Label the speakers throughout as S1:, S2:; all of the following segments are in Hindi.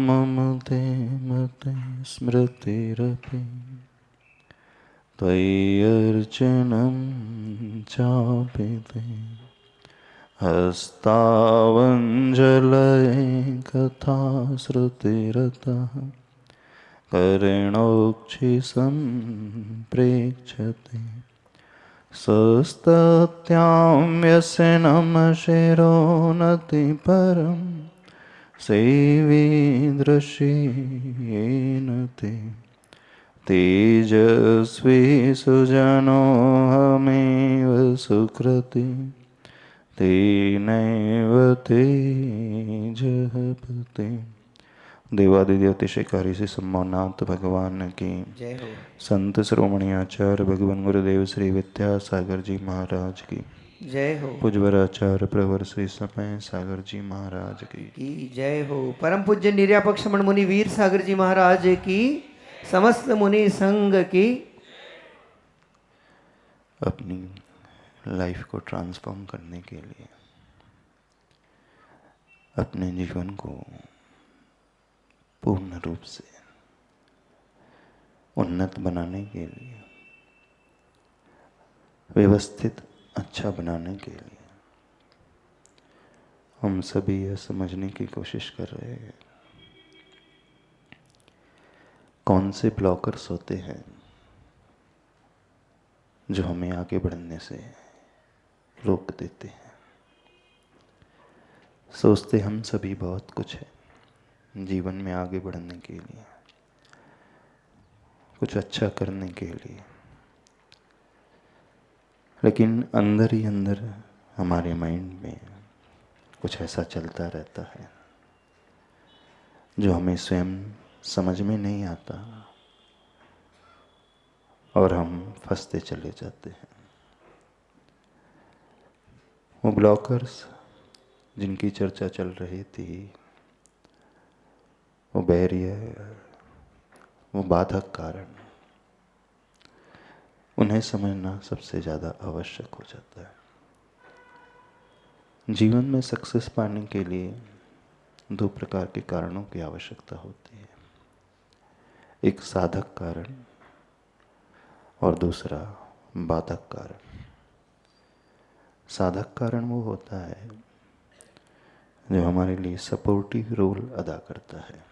S1: ममते मते स्मृतिरपि त्वय्यर्चनं चापि ते हस्तावञ्जलये कथा श्रुतिरतः कर्णोक्षिसम्प्रेक्षते सस्तत्यां व्यसनं शिरोनतिपरं सेवे दृश्येन ते तेजस्वी सुजनोऽहमेव सुकृति तेनैव तेजःपते। देवादिदेवते शिकारी से सम्मानार्थ भगवान की
S2: जय हो।
S1: संत श्रोमणी आचार्य भगवान गुरुदेव श्री विद्यासागर जी महाराज की
S2: जय हो।
S1: पूज्यवर आचार्य प्रवर श्री समय सागर जी महाराज की
S2: जय हो। परम पूज्य निर्यापक श्रमण मुनि वीर सागर जी महाराज की, समस्त मुनि संघ की।
S1: अपनी लाइफ को ट्रांसफॉर्म करने के लिए, अपने जीवन को पूर्ण रूप से उन्नत बनाने के लिए, व्यवस्थित अच्छा बनाने के लिए हम सभी यह समझने की कोशिश कर रहे हैं कौन से ब्लॉकर्स होते हैं जो हमें आगे बढ़ने से रोक देते हैं। सोचते हम सभी बहुत कुछ है जीवन में आगे बढ़ने के लिए, कुछ अच्छा करने के लिए, लेकिन अंदर ही अंदर हमारे माइंड में कुछ ऐसा चलता रहता है जो हमें स्वयं समझ में नहीं आता और हम फंसते चले जाते हैं। वो ब्लॉकर्स जिनकी चर्चा चल रही थी, वो बैरियर, वो बाधक कारण, उन्हें समझना सबसे ज़्यादा आवश्यक हो जाता है। जीवन में सक्सेस पाने के लिए दो प्रकार के कारणों की आवश्यकता होती है, एक साधक कारण और दूसरा बाधक कारण। साधक कारण वो होता है जो हमारे लिए सपोर्टिव रोल अदा करता है।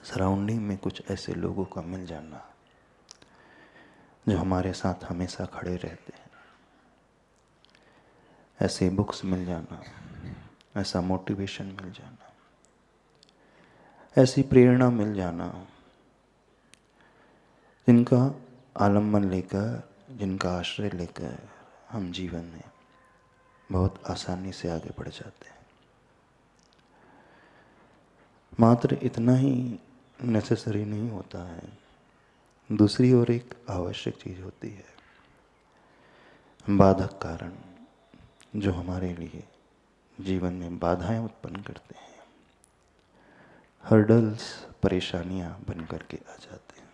S1: सराउंडिंग में कुछ ऐसे लोगों का मिल जाना जो हमारे साथ हमेशा खड़े रहते हैं, ऐसे बुक्स मिल जाना, ऐसा मोटिवेशन मिल जाना, ऐसी प्रेरणा मिल जाना, जिनका आलम्बन लेकर, जिनका आश्रय लेकर हम जीवन में बहुत आसानी से आगे बढ़ जाते हैं। मात्र इतना ही नेसेसरी नहीं होता है, दूसरी ओर एक आवश्यक चीज़ होती है बाधक कारण, जो हमारे लिए जीवन में बाधाएं उत्पन्न करते हैं, हर्डल्स, परेशानियां बन करके आ जाते हैं।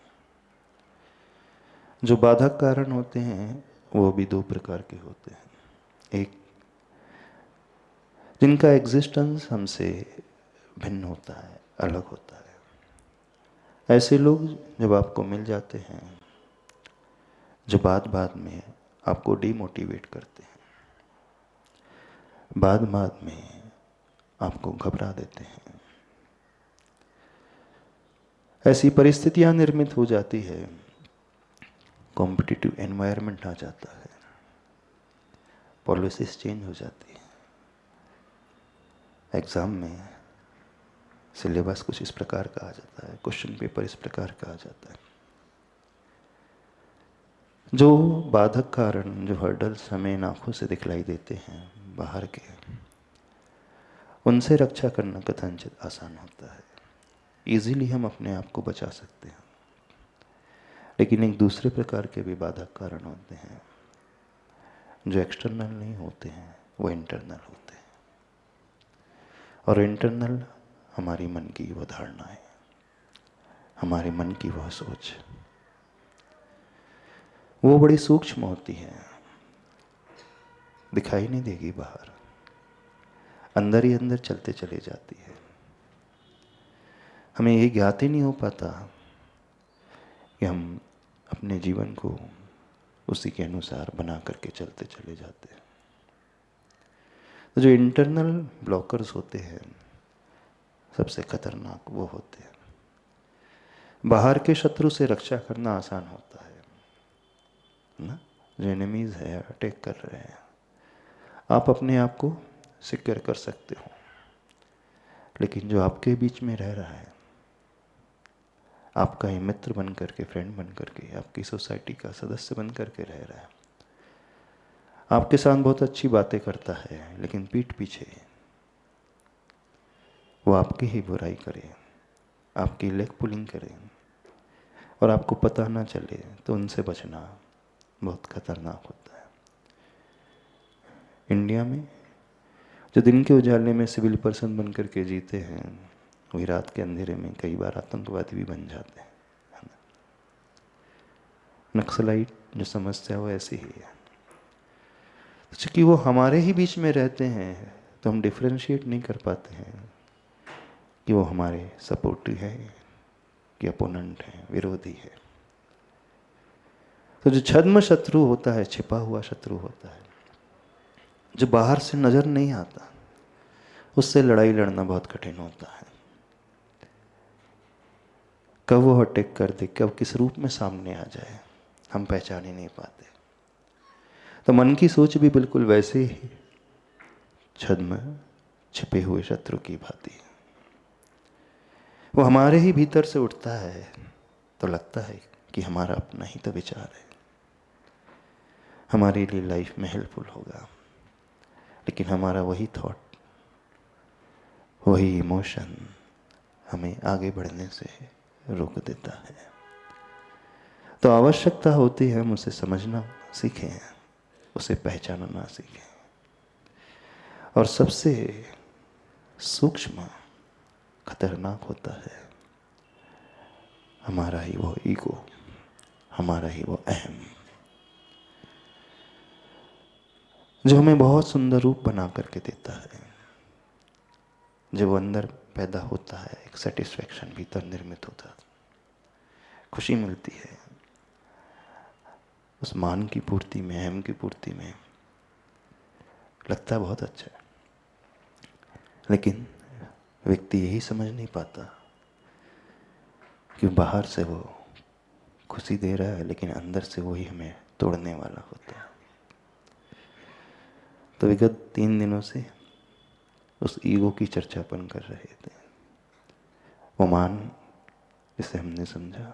S1: जो बाधक कारण होते हैं वो भी दो प्रकार के होते हैं, एक जिनका एग्जिस्टेंस हमसे भिन्न होता है, अलग होता है। ऐसे लोग जब आपको मिल जाते हैं जो बात में आपको डिमोटिवेट करते हैं, बात में आपको घबरा देते हैं, ऐसी परिस्थितियां निर्मित हो जाती है, कॉम्पिटिटिव एनवायरनमेंट आ जाता है, पॉलिसीज चेंज हो जाती है। एग्ज़ाम में सिलेबस कुछ इस प्रकार का आ जाता है, क्वेश्चन पेपर इस प्रकार का आ जाता है। जो बाधक कारण, जो हर्डल्स हमें आंखों से दिखलाई देते हैं बाहर के, उनसे रक्षा करना कथनचित आसान होता है, इजीली हम अपने आप को बचा सकते हैं। लेकिन एक दूसरे प्रकार के भी बाधक कारण होते हैं जो एक्सटर्नल नहीं होते हैं, वो इंटरनल होते हैं। और इंटरनल हमारी मन की वह धारणा है, हमारे मन की वह सोच, वो बड़ी सूक्ष्म होती है, दिखाई नहीं देगी बाहर, अंदर ही अंदर चलते चले जाती है। हमें ये ज्ञात ही नहीं हो पाता कि हम अपने जीवन को उसी के अनुसार बना करके चलते चले जाते हैं। तो जो इंटरनल ब्लॉकर्स होते हैं सबसे खतरनाक वो होते हैं। बाहर के शत्रु से रक्षा करना आसान होता है ना, जो एनिमीज है अटैक कर रहे हैं, आप अपने आप को सिक्योर कर सकते हो। लेकिन जो आपके बीच में रह रहा है, आपका ही मित्र बन करके, फ्रेंड बन करके, आपकी सोसाइटी का सदस्य बन करके रह रहा है, आपके साथ बहुत अच्छी बातें करता है, लेकिन पीठ पीछे वो आपकी ही बुराई करे, आपकी लेग पुलिंग करे और आपको पता ना चले, तो उनसे बचना बहुत खतरनाक होता है। इंडिया में जो दिन के उजाले में सिविल पर्सन बन करके जीते हैं, वही रात के अंधेरे में कई बार आतंकवादी भी बन जाते हैं, है ना। नक्सलाइट जो समस्या वो ऐसी ही है। चूँकि वो हमारे ही बीच में रहते हैं तो हम डिफ्रेंशिएट नहीं कर पाते हैं कि वो हमारे सपोर्टिव है कि अपोनेंट है, विरोधी है। तो जो छद्म शत्रु होता है, छिपा हुआ शत्रु होता है, जो बाहर से नजर नहीं आता, उससे लड़ाई लड़ना बहुत कठिन होता है। कब वो अटैक कर दे, कब किस रूप में सामने आ जाए, हम पहचान ही नहीं पाते। तो मन की सोच भी बिल्कुल वैसे ही छद्म छिपे हुए शत्रु की भांति है। वो हमारे ही भीतर से उठता है तो लगता है कि हमारा अपना ही तो विचार है, हमारे लिए लाइफ में हेल्पफुल होगा, लेकिन हमारा वही थॉट, वही इमोशन हमें आगे बढ़ने से रोक देता है। तो आवश्यकता होती है हम उसे समझना सीखें, उसे पहचानना सीखें। और सबसे सूक्ष्म खतरनाक होता है हमारा ही वो ईगो, हमारा ही वो अहम, जो हमें बहुत सुंदर रूप बना करके देता है। जब अंदर पैदा होता है, एक सेटिस्फैक्शन भीतर निर्मित होता है, खुशी मिलती है उस मान की पूर्ति में, अहम की पूर्ति में, लगता है बहुत अच्छा है। लेकिन व्यक्ति यही समझ नहीं पाता कि बाहर से वो खुशी दे रहा है, लेकिन अंदर से वही हमें तोड़ने वाला होता है। तो विगत 3 दिनों से उस ईगो की चर्चा अपन कर रहे थे। वो मान जिसे हमने समझा,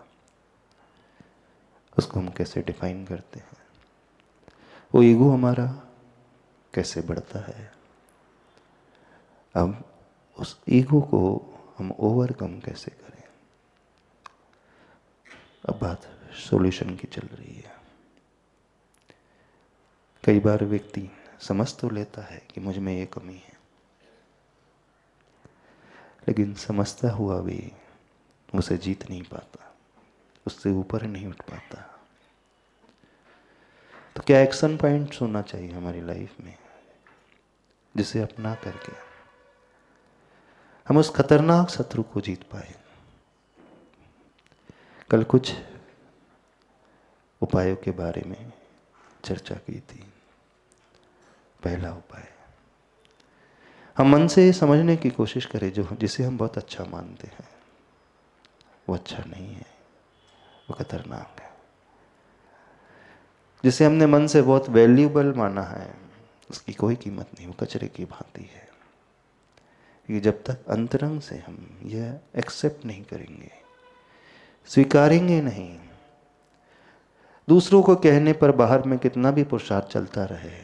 S1: उसको हम कैसे डिफाइन करते हैं, वो ईगो हमारा कैसे बढ़ता है, अब उस ईगो को हम ओवरकम कैसे करें, अब बात सॉल्यूशन की चल रही है। कई बार व्यक्ति समझ तो लेता है कि मुझ में ये कमी है, लेकिन समझता हुआ भी उसे जीत नहीं पाता, उससे ऊपर नहीं उठ पाता। तो क्या एक्शन पॉइंट्स होना चाहिए हमारी लाइफ में, जिसे अपना करके हम उस खतरनाक शत्रु को जीत पाए। कल कुछ उपायों के बारे में चर्चा की थी। पहला उपाय, हम मन से समझने की कोशिश करें जो जिसे हम बहुत अच्छा मानते हैं वो अच्छा नहीं है, वो खतरनाक है। जिसे हमने मन से बहुत वैल्यूबल माना है, उसकी कोई कीमत नहीं, वो कचरे की भांति है। कि जब तक अंतरंग से हम यह एक्सेप्ट नहीं करेंगे, स्वीकारेंगे नहीं, दूसरों को कहने पर बाहर में कितना भी पुरुषार्थ चलता रहे,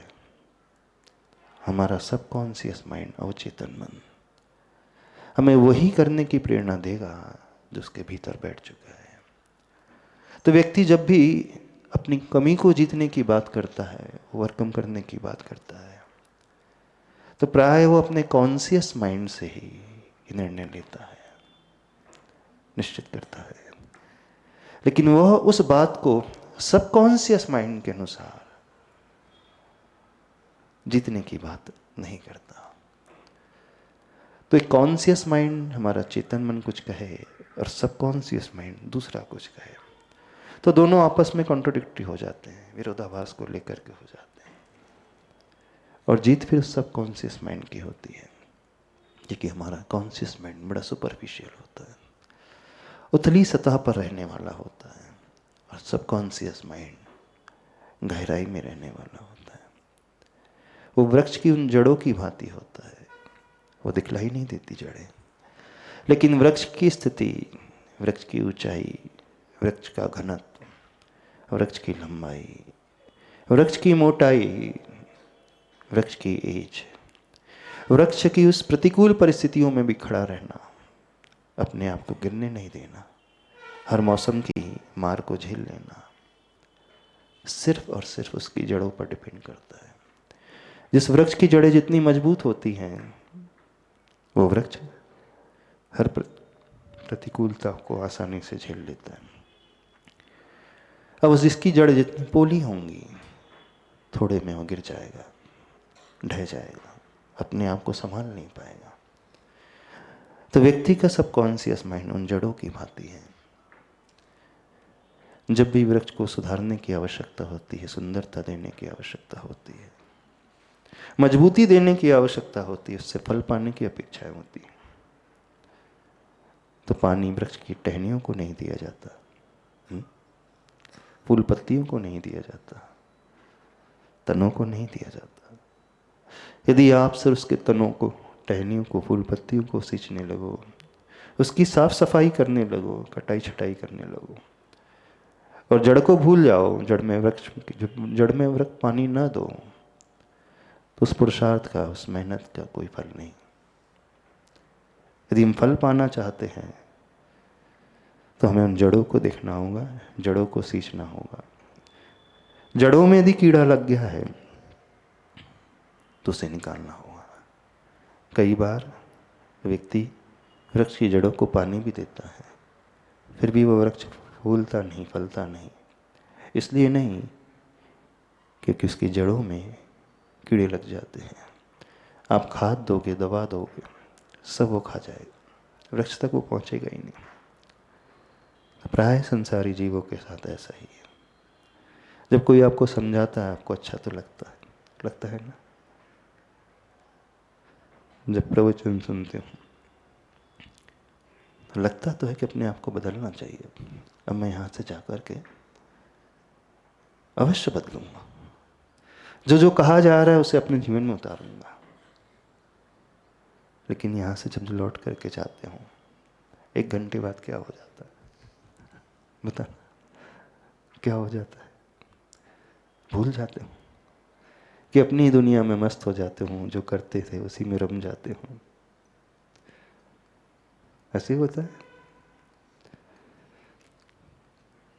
S1: हमारा सबकॉन्शियस माइंड, अवचेतन मन हमें वही करने की प्रेरणा देगा जो उसके भीतर बैठ चुका है। तो व्यक्ति जब भी अपनी कमी को जीतने की बात करता है, ओवरकम करने की बात करता है, तो प्राय वो अपने कॉन्शियस माइंड से ही निर्णय लेता है, निश्चित करता है। लेकिन वह उस बात को सबकॉन्शियस माइंड के अनुसार जीतने की बात नहीं करता। तो एक कॉन्शियस माइंड, हमारा चेतन मन कुछ कहे, और सबकॉन्शियस माइंड दूसरा कुछ कहे, तो दोनों आपस में कॉन्ट्रोडिक्टरी हो जाते हैं, विरोधाभास को लेकर के हो जाते हैं। और जीत फिर सबकॉन्शियस माइंड की होती है, क्योंकि हमारा कॉन्शियस माइंड बड़ा सुपरफिशियल होता है, उथली सतह पर रहने वाला होता है, और सबकॉन्शियस माइंड गहराई में रहने वाला होता है। वो वृक्ष की उन जड़ों की भांति होता है, वो दिखलाई नहीं देती जड़ें, लेकिन वृक्ष की स्थिति, वृक्ष की ऊंचाई, वृक्ष का घनत्व, वृक्ष की लंबाई, वृक्ष की मोटाई, वृक्ष की एज, वृक्ष की उस प्रतिकूल परिस्थितियों में भी खड़ा रहना, अपने आप को गिरने नहीं देना, हर मौसम की मार को झेल लेना, सिर्फ और सिर्फ उसकी जड़ों पर डिपेंड करता है। जिस वृक्ष की जड़ें जितनी मजबूत होती हैं, वो वृक्ष हर प्रतिकूलता को आसानी से झेल लेता है। अब जिसकी जड़ जितनी पोली होंगी, थोड़े में वो गिर जाएगा, ढह जाएगा, अपने आप को संभाल नहीं पाएगा। तो व्यक्ति का सबकॉन्शियस माइंड उन जड़ों की भांति है। जब भी वृक्ष को सुधारने की आवश्यकता होती है, सुंदरता देने की आवश्यकता होती है, मजबूती देने की आवश्यकता होती है, उससे फल पाने की अपेक्षाएं होती है, तो पानी वृक्ष की टहनियों को नहीं दिया जाता, फूल पत्तियों को नहीं दिया जाता, तनों को नहीं दिया जाता। यदि आप सिर्फ उसके तनों को, टहनियों को, फूल पत्तियों को सींचने लगो, उसकी साफ सफाई करने लगो, कटाई छटाई करने लगो, और जड़ को भूल जाओ, जड़ में वृक्ष पानी ना दो, तो उस पुरुषार्थ का, उस मेहनत का कोई फल नहीं। यदि हम फल पाना चाहते हैं तो हमें उन जड़ों को देखना होगा, जड़ों को सींचना होगा। जड़ों में यदि कीड़ा लग गया है तो उसे निकालना होगा। कई बार व्यक्ति वृक्ष की जड़ों को पानी भी देता है, फिर भी वो वृक्ष फूलता नहीं, फलता नहीं। इसलिए नहीं क्योंकि उसकी जड़ों में कीड़े लग जाते हैं। आप खाद दोगे, दवा दोगे, सब वो खा जाएगा, वृक्ष तक वो पहुंचेगा ही नहीं। प्राय संसारी जीवों के साथ ऐसा ही है। जब कोई आपको समझाता है, आपको अच्छा तो लगता है ना। जब प्रवचन सुनते हो तो लगता तो है कि अपने आप को बदलना चाहिए। अब मैं यहाँ से जाकर के अवश्य बदलूंगा, जो कहा जा रहा है उसे अपने जीवन में उतारूंगा। लेकिन यहाँ से जब लौट करके जाते हो, 1 घंटे बाद क्या हो जाता है? बता, क्या हो जाता है? भूल जाते हो कि अपनी दुनिया में मस्त हो जाते हो, जो करते थे उसी में रम जाते हो। ऐसे होता है।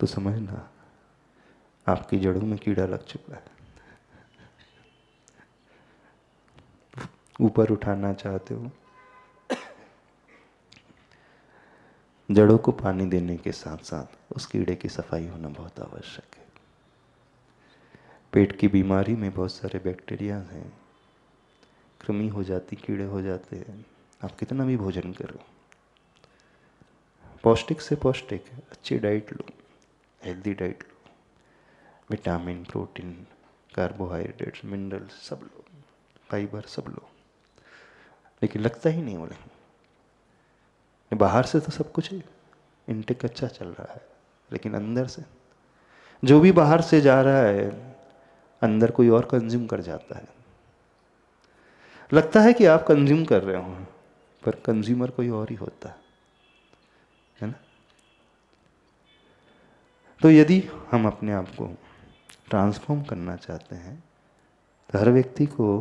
S1: तो समझना, आपकी जड़ों में कीड़ा लग चुका है। ऊपर उठाना चाहते हो, जड़ों को पानी देने के साथ साथ उस कीड़े की सफाई होना बहुत आवश्यक है। पेट की बीमारी में बहुत सारे बैक्टीरिया हैं, कृमि हो जाती, कीड़े हो जाते हैं। आप कितना भी भोजन करो, पौष्टिक से पौष्टिक अच्छी डाइट लो, हेल्दी डाइट लो, विटामिन, प्रोटीन, कार्बोहाइड्रेट्स, मिनरल्स सब लो, फाइबर सब लो, लेकिन लगता ही नहीं। बोले बाहर से तो सब कुछ इनटेक अच्छा चल रहा है, लेकिन अंदर से जो भी बाहर से जा रहा है, अंदर कोई और कंज्यूम कर जाता है। लगता है कि आप कंज्यूम कर रहे हो, पर कंज्यूमर कोई और ही होता है ना। तो यदि हम अपने आप को ट्रांसफॉर्म करना चाहते हैं तो हर व्यक्ति को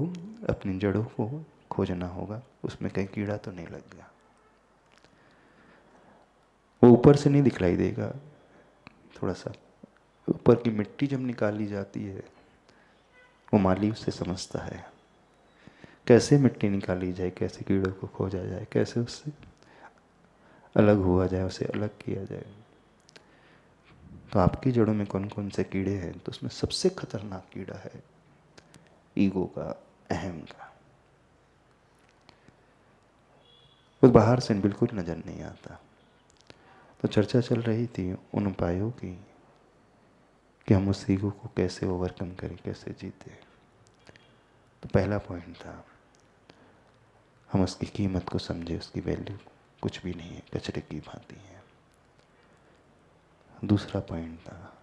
S1: अपनी जड़ों को खोजना होगा, उसमें कहीं कीड़ा तो नहीं लग गया। वो ऊपर से नहीं दिखलाई देगा। थोड़ा सा ऊपर की मिट्टी जब निकाली जाती है, वो माली उससे समझता है कैसे मिट्टी निकाली जाए, कैसे कीड़ों को खोजा जाए, कैसे उससे अलग हुआ जाए, उसे अलग किया जाए। तो आपकी जड़ों में कौन कौन से कीड़े हैं? तो उसमें सबसे खतरनाक कीड़ा है ईगो का, अहम का। वो बाहर से बिल्कुल नजर नहीं आता, तो चर्चा चल रही थी उन उपायों की कि हम उस ईगो को कैसे ओवरकम करें, कैसे जीते। तो पहला पॉइंट था हम उसकी कीमत को समझे, उसकी वैल्यू कुछ भी नहीं है, कचरे की भांति है। दूसरा पॉइंट था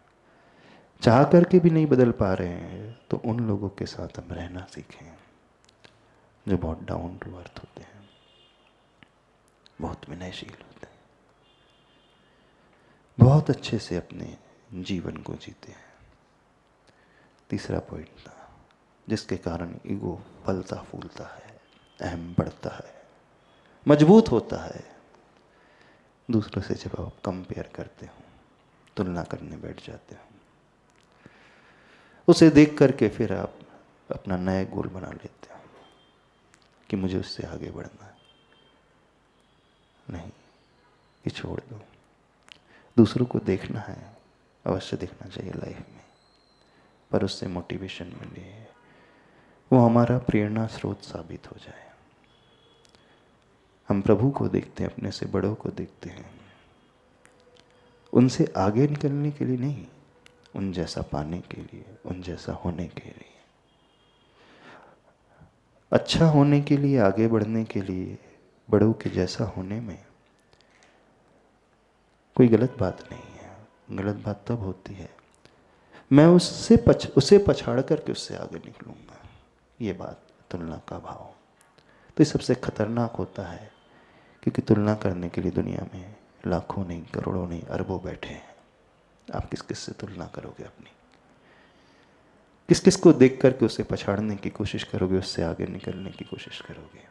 S1: चाह करके भी नहीं बदल पा रहे हैं तो उन लोगों के साथ हम रहना सीखें जो बहुत डाउन टू अर्थ होते हैं, बहुत विनयशील होते हैं, बहुत अच्छे से अपने जीवन को जीते हैं। तीसरा पॉइंट था जिसके कारण ईगो फलता फूलता है, अहम बढ़ता है, मजबूत होता है। दूसरों से जब आप कंपेयर करते हो, तुलना करने बैठ जाते हो, उसे देख करके फिर आप अपना नया गोल बना लेते हो कि मुझे उससे आगे बढ़ना है। नहीं, ये छोड़ दो। दूसरों को देखना है, अवश्य देखना चाहिए लाइफ में, पर उससे मोटिवेशन मिले, वो हमारा प्रेरणा स्रोत साबित हो जाए। हम प्रभु को देखते हैं, अपने से बड़ों को देखते हैं, उनसे आगे निकलने के लिए नहीं, उन जैसा पाने के लिए, उन जैसा होने के लिए, अच्छा होने के लिए, आगे बढ़ने के लिए। बड़ों के जैसा होने में कोई गलत बात नहीं है। गलत बात तब होती है मैं उसे पछाड़ करके उससे आगे निकलूंगा, ये बात तुलना का भाव। तो ये सबसे खतरनाक होता है, क्योंकि तुलना करने के लिए दुनिया में लाखों नहीं, करोड़ों नहीं, अरबों बैठे हैं। आप किस किस से तुलना करोगे अपनी? किस किस को देख करके उसे पछाड़ने की कोशिश करोगे, उससे आगे निकलने की कोशिश करोगे?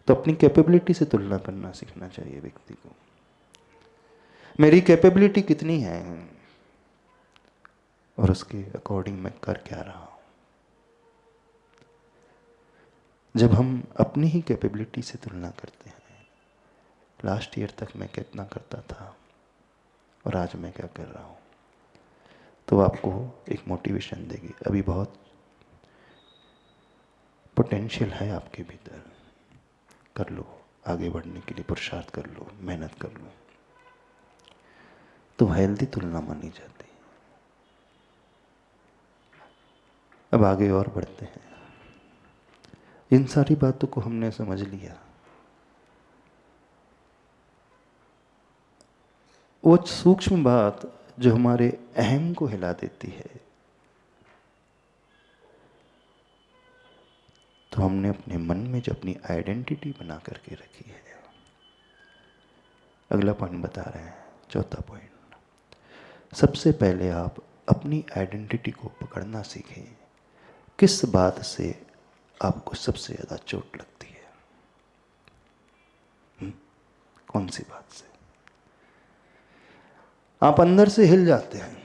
S1: तो अपनी कैपेबिलिटी से तुलना करना सीखना चाहिए व्यक्ति को। मेरी कैपेबिलिटी कितनी है और उसके अकॉर्डिंग मैं कर क्या रहा हूं। जब हम अपनी ही कैपेबिलिटी से तुलना करते हैं, लास्ट ईयर तक मैं कितना करता था और आज मैं क्या कर रहा हूं, तो आपको एक मोटिवेशन देगी। अभी बहुत पोटेंशियल है आपके भीतर, कर लो, आगे बढ़ने के लिए पुरुषार्थ कर लो, मेहनत कर लो, तो हेल्दी तुलना मानी जाती है। अब आगे और बढ़ते हैं। इन सारी बातों को हमने समझ लिया। वो सूक्ष्म बात जो हमारे अहम को हिला देती है, तो हमने अपने मन में जो अपनी आइडेंटिटी बना करके रखी है। अगला पॉइंट बता रहे हैं, चौथा पॉइंट। सबसे पहले आप अपनी आइडेंटिटी को पकड़ना सीखें। किस बात से आपको सबसे ज्यादा चोट लगती है? कौन सी बात से आप अंदर से हिल जाते हैं?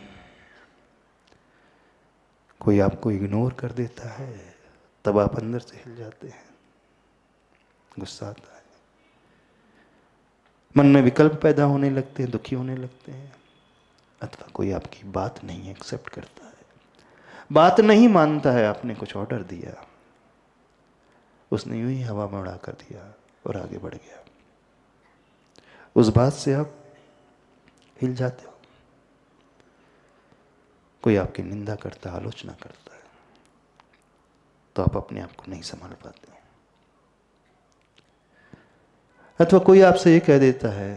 S1: कोई आपको इग्नोर कर देता है, तब आप अंदर से हिल जाते हैं, गुस्सा आता है, मन में विकल्प पैदा होने लगते हैं, दुखी होने लगते हैं। अथवा कोई आपकी बात नहीं एक्सेप्ट करता है, बात नहीं मानता है, आपने कुछ ऑर्डर दिया, उसने यूं ही हवा में उड़ा कर दिया और आगे बढ़ गया। उस बात से आप हिल जाते हो। कोई आपकी निंदा करता है, आलोचना करता है, तो आप अपने आप को नहीं संभाल पाते हो। अथवा कोई आपसे ये कह देता है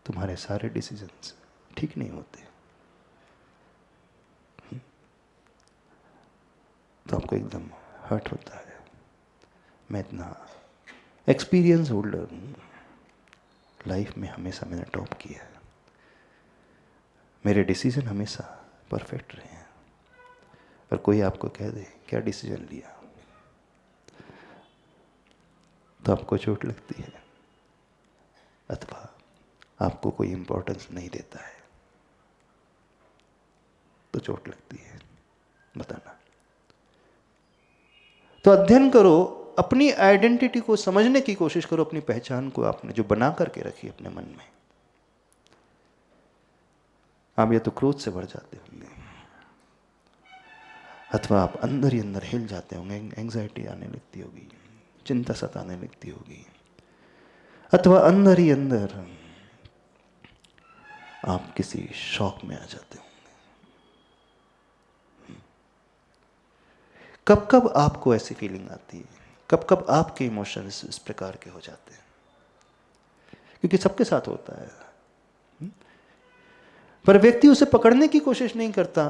S1: तुम्हारे सारे डिसीजंस ठीक नहीं होते, तो आपको एकदम हर्ट होता है। मैं इतना एक्सपीरियंस होल्डर हूँ, लाइफ में हमेशा मैंने टॉप किया है, मेरे डिसीजन हमेशा परफेक्ट रहे हैं, और कोई आपको कह दे क्या डिसीजन लिया, तो आपको चोट लगती है। अथवा आपको कोई इंपॉर्टेंस नहीं देता है, तो चोट लगती है। बताना। तो अध्ययन करो, अपनी आइडेंटिटी को समझने की कोशिश करो, अपनी पहचान को आपने जो बना करके रखी अपने मन में। आप या तो क्रोध से भर जाते होंगे, अथवा आप अंदर ही अंदर हिल जाते होंगे, एंग्जाइटी आने लगती होगी, चिंता सताने लगती होगी, अथवा अंदर ही अंदर आप किसी शौक में आ जाते होंगे। कब कब आपको ऐसी फीलिंग आती है, कब कब आपके इमोशंस इस प्रकार के हो जाते हैं? क्योंकि सबके साथ होता है, पर व्यक्ति उसे पकड़ने की कोशिश नहीं करता।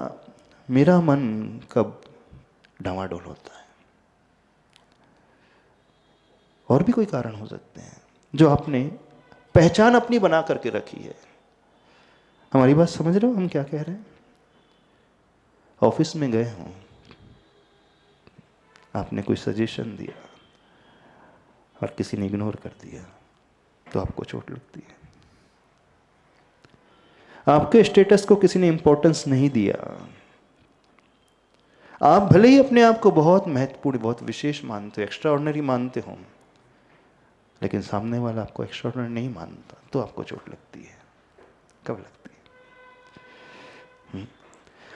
S1: मेरा मन कब डामाडोल होता है, और भी कोई कारण हो सकते हैं जो आपने पहचान अपनी बना करके रखी है। हमारी बात समझ रहे हो हम क्या कह रहे हैं? ऑफिस में गए हों, आपने कोई सजेशन दिया और किसी ने इग्नोर कर दिया, तो आपको चोट लगती है। आपके स्टेटस को किसी ने इंपॉर्टेंस नहीं दिया, आप भले ही अपने आप को बहुत महत्वपूर्ण, बहुत विशेष मानते हो, एक्स्ट्रा ऑर्डिनरी मानते हो, लेकिन सामने वाला आपको एक्स्ट्रा ऑर्डिनरी नहीं मानता, तो आपको चोट लगती है। कब लगती है?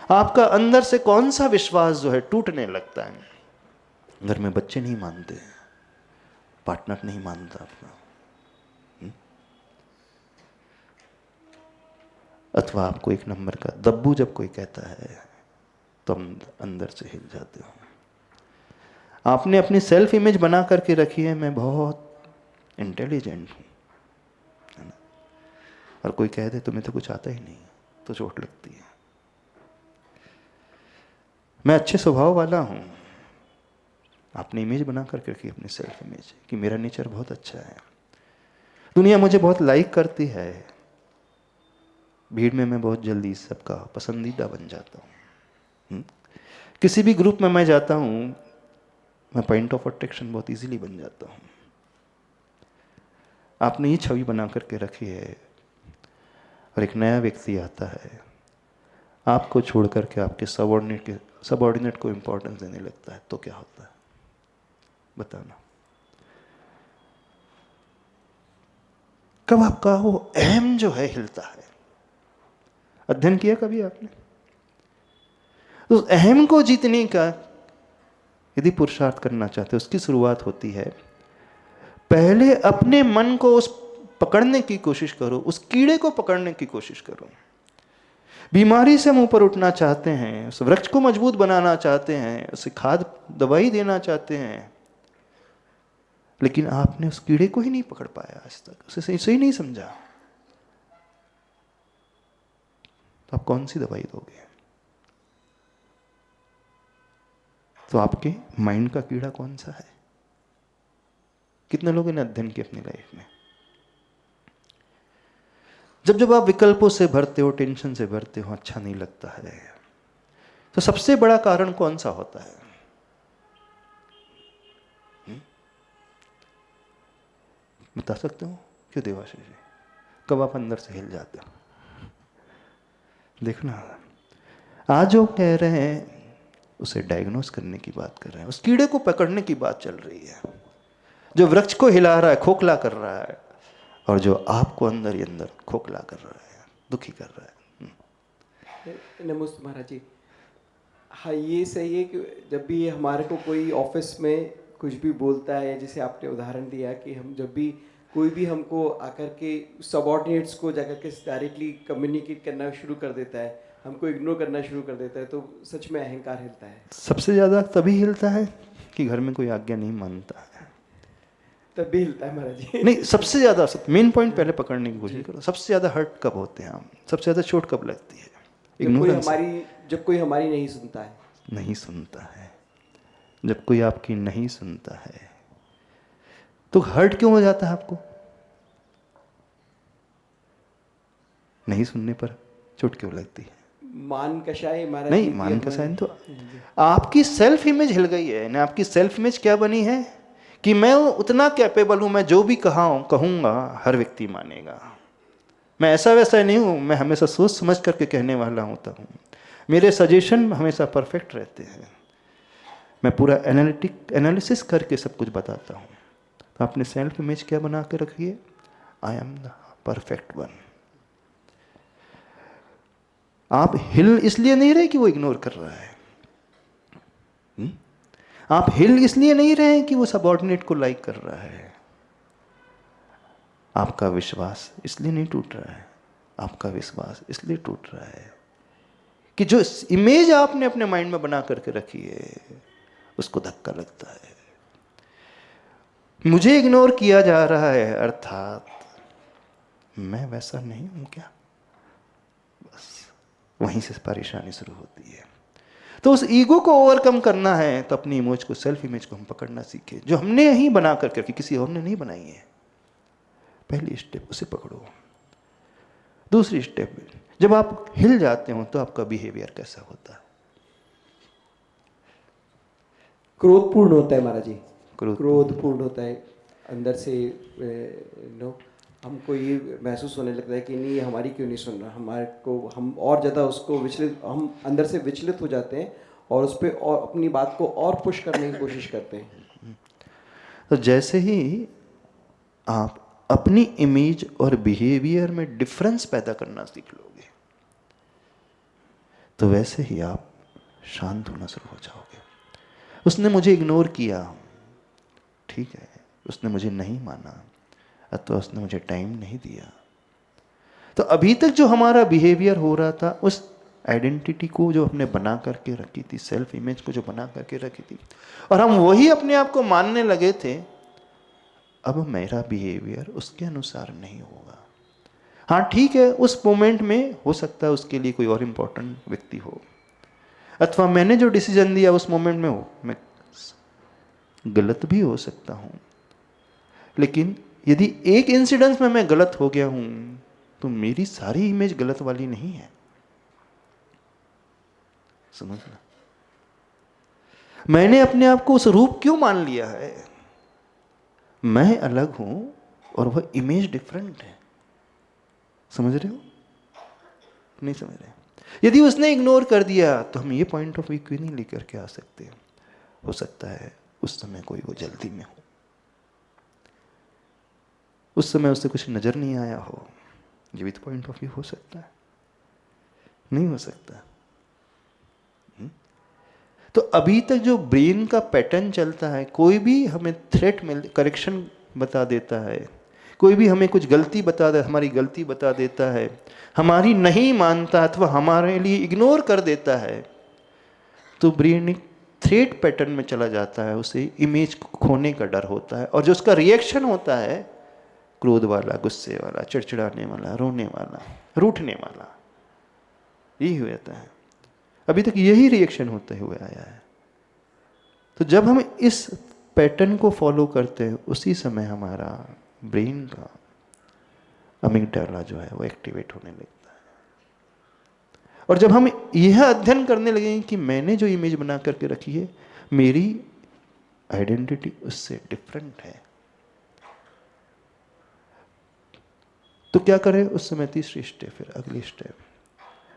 S1: आपका अंदर से कौन सा विश्वास जो है टूटने लगता है? घर में बच्चे नहीं मानते, पार्टनर नहीं मानता अपना, अथवा आपको एक नंबर का दब्बू जब कोई कहता है तो हम अंदर से हिल जाते हो। आपने अपनी सेल्फ इमेज बना करके रखी है, मैं बहुत इंटेलिजेंट हूं, है ना? और कोई कह दे तुम्हें तो कुछ आता ही नहीं, तो चोट लगती है। मैं अच्छे स्वभाव वाला हूं, आपने इमेज बना करके रखी, अपनी सेल्फ इमेज कि मेरा नेचर बहुत अच्छा है, दुनिया मुझे बहुत लाइक करती है, भीड़ में मैं बहुत जल्दी सबका पसंदीदा बन जाता हूँ। किसी भी ग्रुप में मैं जाता हूँ, मैं पॉइंट ऑफ अट्रैक्शन बहुत इजीली बन जाता हूँ। आपने ये छवि बना करके रखी है, और एक नया व्यक्ति आता है, आपको छोड़ करके आपके सबऑर्डिनेट को इंपॉर्टेंस देने लगता है, तो क्या होता है बताना? कब आपका वो अहम जो है हिलता है? अध्ययन किया कभी आपने? तो उस अहम को जीतने का यदि पुरुषार्थ करना चाहते हो, उसकी शुरुआत होती है पहले अपने मन को उस पकड़ने की कोशिश करो, उस कीड़े को पकड़ने की कोशिश करो। बीमारी से हम ऊपर उठना चाहते हैं, उस वृक्ष को मजबूत बनाना चाहते हैं, उसे खाद दवाई देना चाहते हैं, लेकिन आपने उस कीड़े को ही नहीं पकड़ पाया आज तक, उसे सही नहीं समझा, तो आप कौन सी दवाई दोगे? तो आपके माइंड का कीड़ा कौन सा है? कितने लोगों ने अध्ययन किया अपनी लाइफ में? जब जब आप विकल्पों से भरते हो, टेंशन से भरते हो, अच्छा नहीं लगता है, तो सबसे बड़ा कारण कौन सा होता है? बता सकते हो क्यों देवाशीष जी? कब आप अंदर से हिल जाते हो? देखना, आज जो कह रहे हैं उसे डायग्नोस करने की बात कर रहे हैं, उस कीड़े को पकड़ने की बात चल रही है, जो वृक्ष को हिला रहा है, खोखला कर रहा है, और जो आपको अंदर ही अंदर खोखला कर रहा है, दुखी कर रहा है।
S3: नमस्ते महाराज जी। हाँ, ये सही है कि जब भी हमारे को कोई ऑफिस में कुछ भी बोलता है, जैसे आपने उदाहरण दिया कि हम जब भी कोई भी हमको आकर के सबऑर्डिनेट्स को जाकर के डायरेक्टली कम्युनिकेट करना शुरू कर देता है, हमको इग्नोर करना शुरू कर देता है, तो सच में अहंकार हिलता है।
S1: सबसे ज़्यादा तभी हिलता है कि घर में कोई आज्ञा नहीं मानता है,
S3: तब भी हिलता है महाराज जी।
S1: नहीं, सबसे ज़्यादा मेन पॉइंट पहले पकड़ने की कोशिश करो। सबसे ज़्यादा हर्ट कब होते हैं हम? सबसे ज़्यादा चोट कब लगती है?
S3: जब कोई हमारी नहीं सुनता है।
S1: नहीं सुनता है, जब कोई आपकी नहीं सुनता है, तो हर्ट क्यों हो जाता है आपको? नहीं सुनने पर चोट क्यों लगती है?
S3: मान कषाय महाराज
S1: नहीं,
S3: जी,
S1: मान कषाय तो आपकी सेल्फ इमेज हिल गई है ना। आपकी सेल्फ इमेज क्या बनी है कि मैं उतना कैपेबल हूं, मैं जो भी कहूंगा हर व्यक्ति मानेगा, मैं ऐसा वैसा नहीं हूं, मैं हमेशा सोच समझ करके कहने वाला होता हूं, मेरे सजेशन हमेशा परफेक्ट रहते हैं, मैं पूरा एनालिसिस करके सब कुछ बताता हूं। तो आपने सेल्फ इमेज क्या बना के रखी है? I am the perfect one. आप हिल इसलिए नहीं रहे कि वो इग्नोर कर रहा है, आप हिल इसलिए नहीं रहे कि वो सबऑर्डिनेट को लाइक कर रहा है, आपका विश्वास इसलिए नहीं टूट रहा है, आपका विश्वास इसलिए टूट रहा है कि जो इमेज आपने अपने माइंड में बना करके रखी है उसको धक्का लगता है। मुझे इग्नोर किया जा रहा है अर्थात मैं वैसा नहीं हूं क्या, बस वहीं से परेशानी शुरू होती है। तो उस ईगो को ओवरकम करना है तो अपनी इमेज को, सेल्फ इमेज को हम पकड़ना सीखे, जो हमने ही बना करके रखी, किसी और ने नहीं बनाई है। पहली स्टेप उसे पकड़ो। दूसरी स्टेप, जब आप हिल जाते हो तो आपका बिहेवियर कैसा होता है?
S3: क्रोधपूर्ण होता है महाराज जी,
S1: क्रोध।
S3: क्रोधपूर्ण होता है अंदर से। नो, हमको ये महसूस होने लगता है कि नहीं, ये हमारी क्यों नहीं सुन रहा, हमारे को, हम और ज़्यादा उसको विचलित, हम अंदर से विचलित हो जाते हैं और उस पर और अपनी बात को और पुश करने की कोशिश करते हैं।
S1: तो जैसे ही आप अपनी इमेज और बिहेवियर में डिफरेंस पैदा करना सीख लोगे तो वैसे ही आप शांत होना शुरू हो जाओगे। उसने मुझे इग्नोर किया, ठीक है, उसने मुझे नहीं माना अथवा उसने मुझे टाइम नहीं दिया, तो अभी तक जो हमारा बिहेवियर हो रहा था, उस आइडेंटिटी को जो हमने बना करके रखी थी, सेल्फ इमेज को जो बना करके रखी थी, और हम वही अपने आप को मानने लगे थे, अब मेरा बिहेवियर उसके अनुसार नहीं होगा। हाँ ठीक है, उस मोमेंट में हो सकता है उसके लिए कोई और इम्पोर्टेंट व्यक्ति हो, अथवा मैंने जो डिसीजन दिया उस मोमेंट में हो, मैं गलत भी हो सकता हूं। लेकिन यदि एक इंसिडेंस में मैं गलत हो गया हूं तो मेरी सारी इमेज गलत वाली नहीं है। समझना, मैंने अपने आप को उस रूप क्यों मान लिया है? मैं अलग हूं और वह इमेज डिफरेंट है। समझ रहे हो? नहीं समझ रहे? यदि उसने इग्नोर कर दिया तो हम ये पॉइंट ऑफ व्यू क्यों नहीं लेकर के आ सकते? हो सकता है उस समय कोई वो जल्दी में हो, उस समय उसे कुछ नजर नहीं आया हो। ये भी तो पॉइंट ऑफ व्यू हो सकता है, नहीं हो सकता? तो अभी तक जो ब्रेन का पैटर्न चलता है, कोई भी हमें थ्रेट मिल, करेक्शन बता देता है, कोई भी हमें कुछ गलती बता दे, हमारी गलती बता देता है, हमारी नहीं मानता अथवा हमारे लिए इग्नोर कर देता है, तो ब्रेन एक थ्रेट पैटर्न में चला जाता है। उसे इमेज खोने का डर होता है और जो उसका रिएक्शन होता है, क्रोध वाला, गुस्से वाला, चिड़चिड़ाने वाला, रोने वाला, रूठने वाला, यही हो जाता है। अभी तक यही रिएक्शन होते हुए आया है। तो जब हम इस पैटर्न को फॉलो करते हैं, उसी समय हमारा ब्रेन का अमिगडाला जो है वो एक्टिवेट होने लगता है। और जब हम यह अध्ययन करने लगेंगे कि मैंने जो इमेज बना करके रखी है, मेरी आइडेंटिटी उससे डिफरेंट है, तो क्या करें उस समय? तीसरी स्टेप, फिर अगली स्टेप,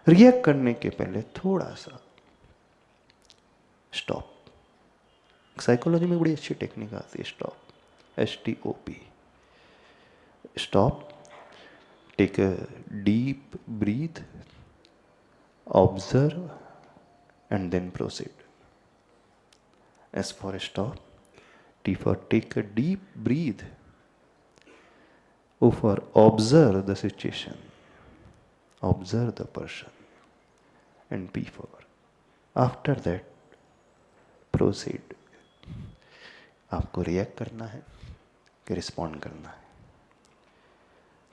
S1: रिएक्ट करने के पहले थोड़ा सा स्टॉप। साइकोलॉजी में बड़ी अच्छी टेक्निक आती है stop, STOP, stop, take a deep breath, observe and then proceed. S for stop, T for take a deep breathe, O for observe the situation, observe the person, and P for after that proceed। आपको रिएक्ट करना है कि रिस्पॉन्ड करना है?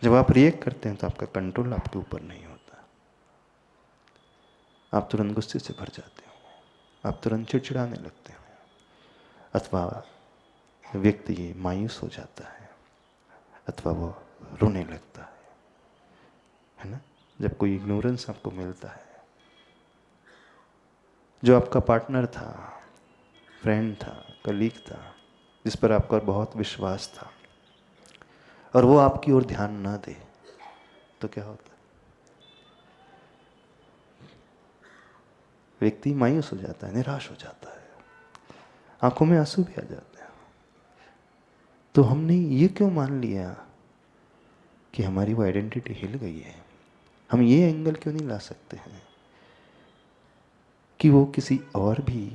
S1: जब आप रिएक्ट करते हैं तो आपका कंट्रोल आपके ऊपर नहीं होता, आप तुरंत गुस्से से भर जाते हो, आप तुरंत चिड़चिड़ाने लगते हो, अथवा व्यक्ति मायूस हो जाता है, अथवा वो रोने लगता है ना? जब कोई इग्नोरेंस आपको मिलता है, जो आपका पार्टनर था, फ्रेंड था, कलीग था, जिस पर आपका बहुत विश्वास था, और वो आपकी ओर ध्यान ना दे, तो क्या होता है? व्यक्ति मायूस हो जाता है, निराश हो जाता है, आंखों में आंसू भी आ जाते हैं। तो हमने ये क्यों मान लिया कि हमारी वो आइडेंटिटी हिल गई है? हम ये एंगल क्यों नहीं ला सकते हैं कि वो किसी और भी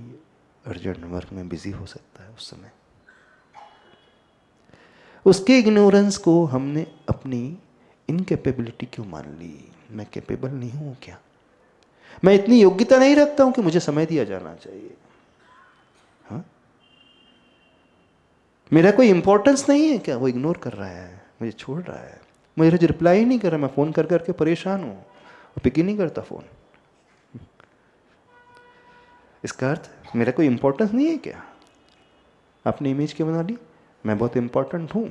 S1: अर्जेंट वर्क में बिजी हो सकता है उस समय? उसके इग्नोरेंस को हमने अपनी इनकेपेबिलिटी क्यों मान ली? मैं कैपेबल नहीं हूं क्या? मैं इतनी योग्यता नहीं रखता हूं कि मुझे समय दिया जाना चाहिए? हाँ? मेरा कोई इंपॉर्टेंस नहीं है क्या? वो इग्नोर कर रहा है, मुझे छोड़ रहा है, मुझे रिप्लाई ही नहीं कर रहा। मैं फोन कर करके परेशान हूं, पिक ही नहीं करता फोन। इसका अर्थ मेरा कोई इंपॉर्टेंस नहीं है क्या? आपने इमेज क्यों बना ली? मैं बहुत इंपॉर्टेंट हूं।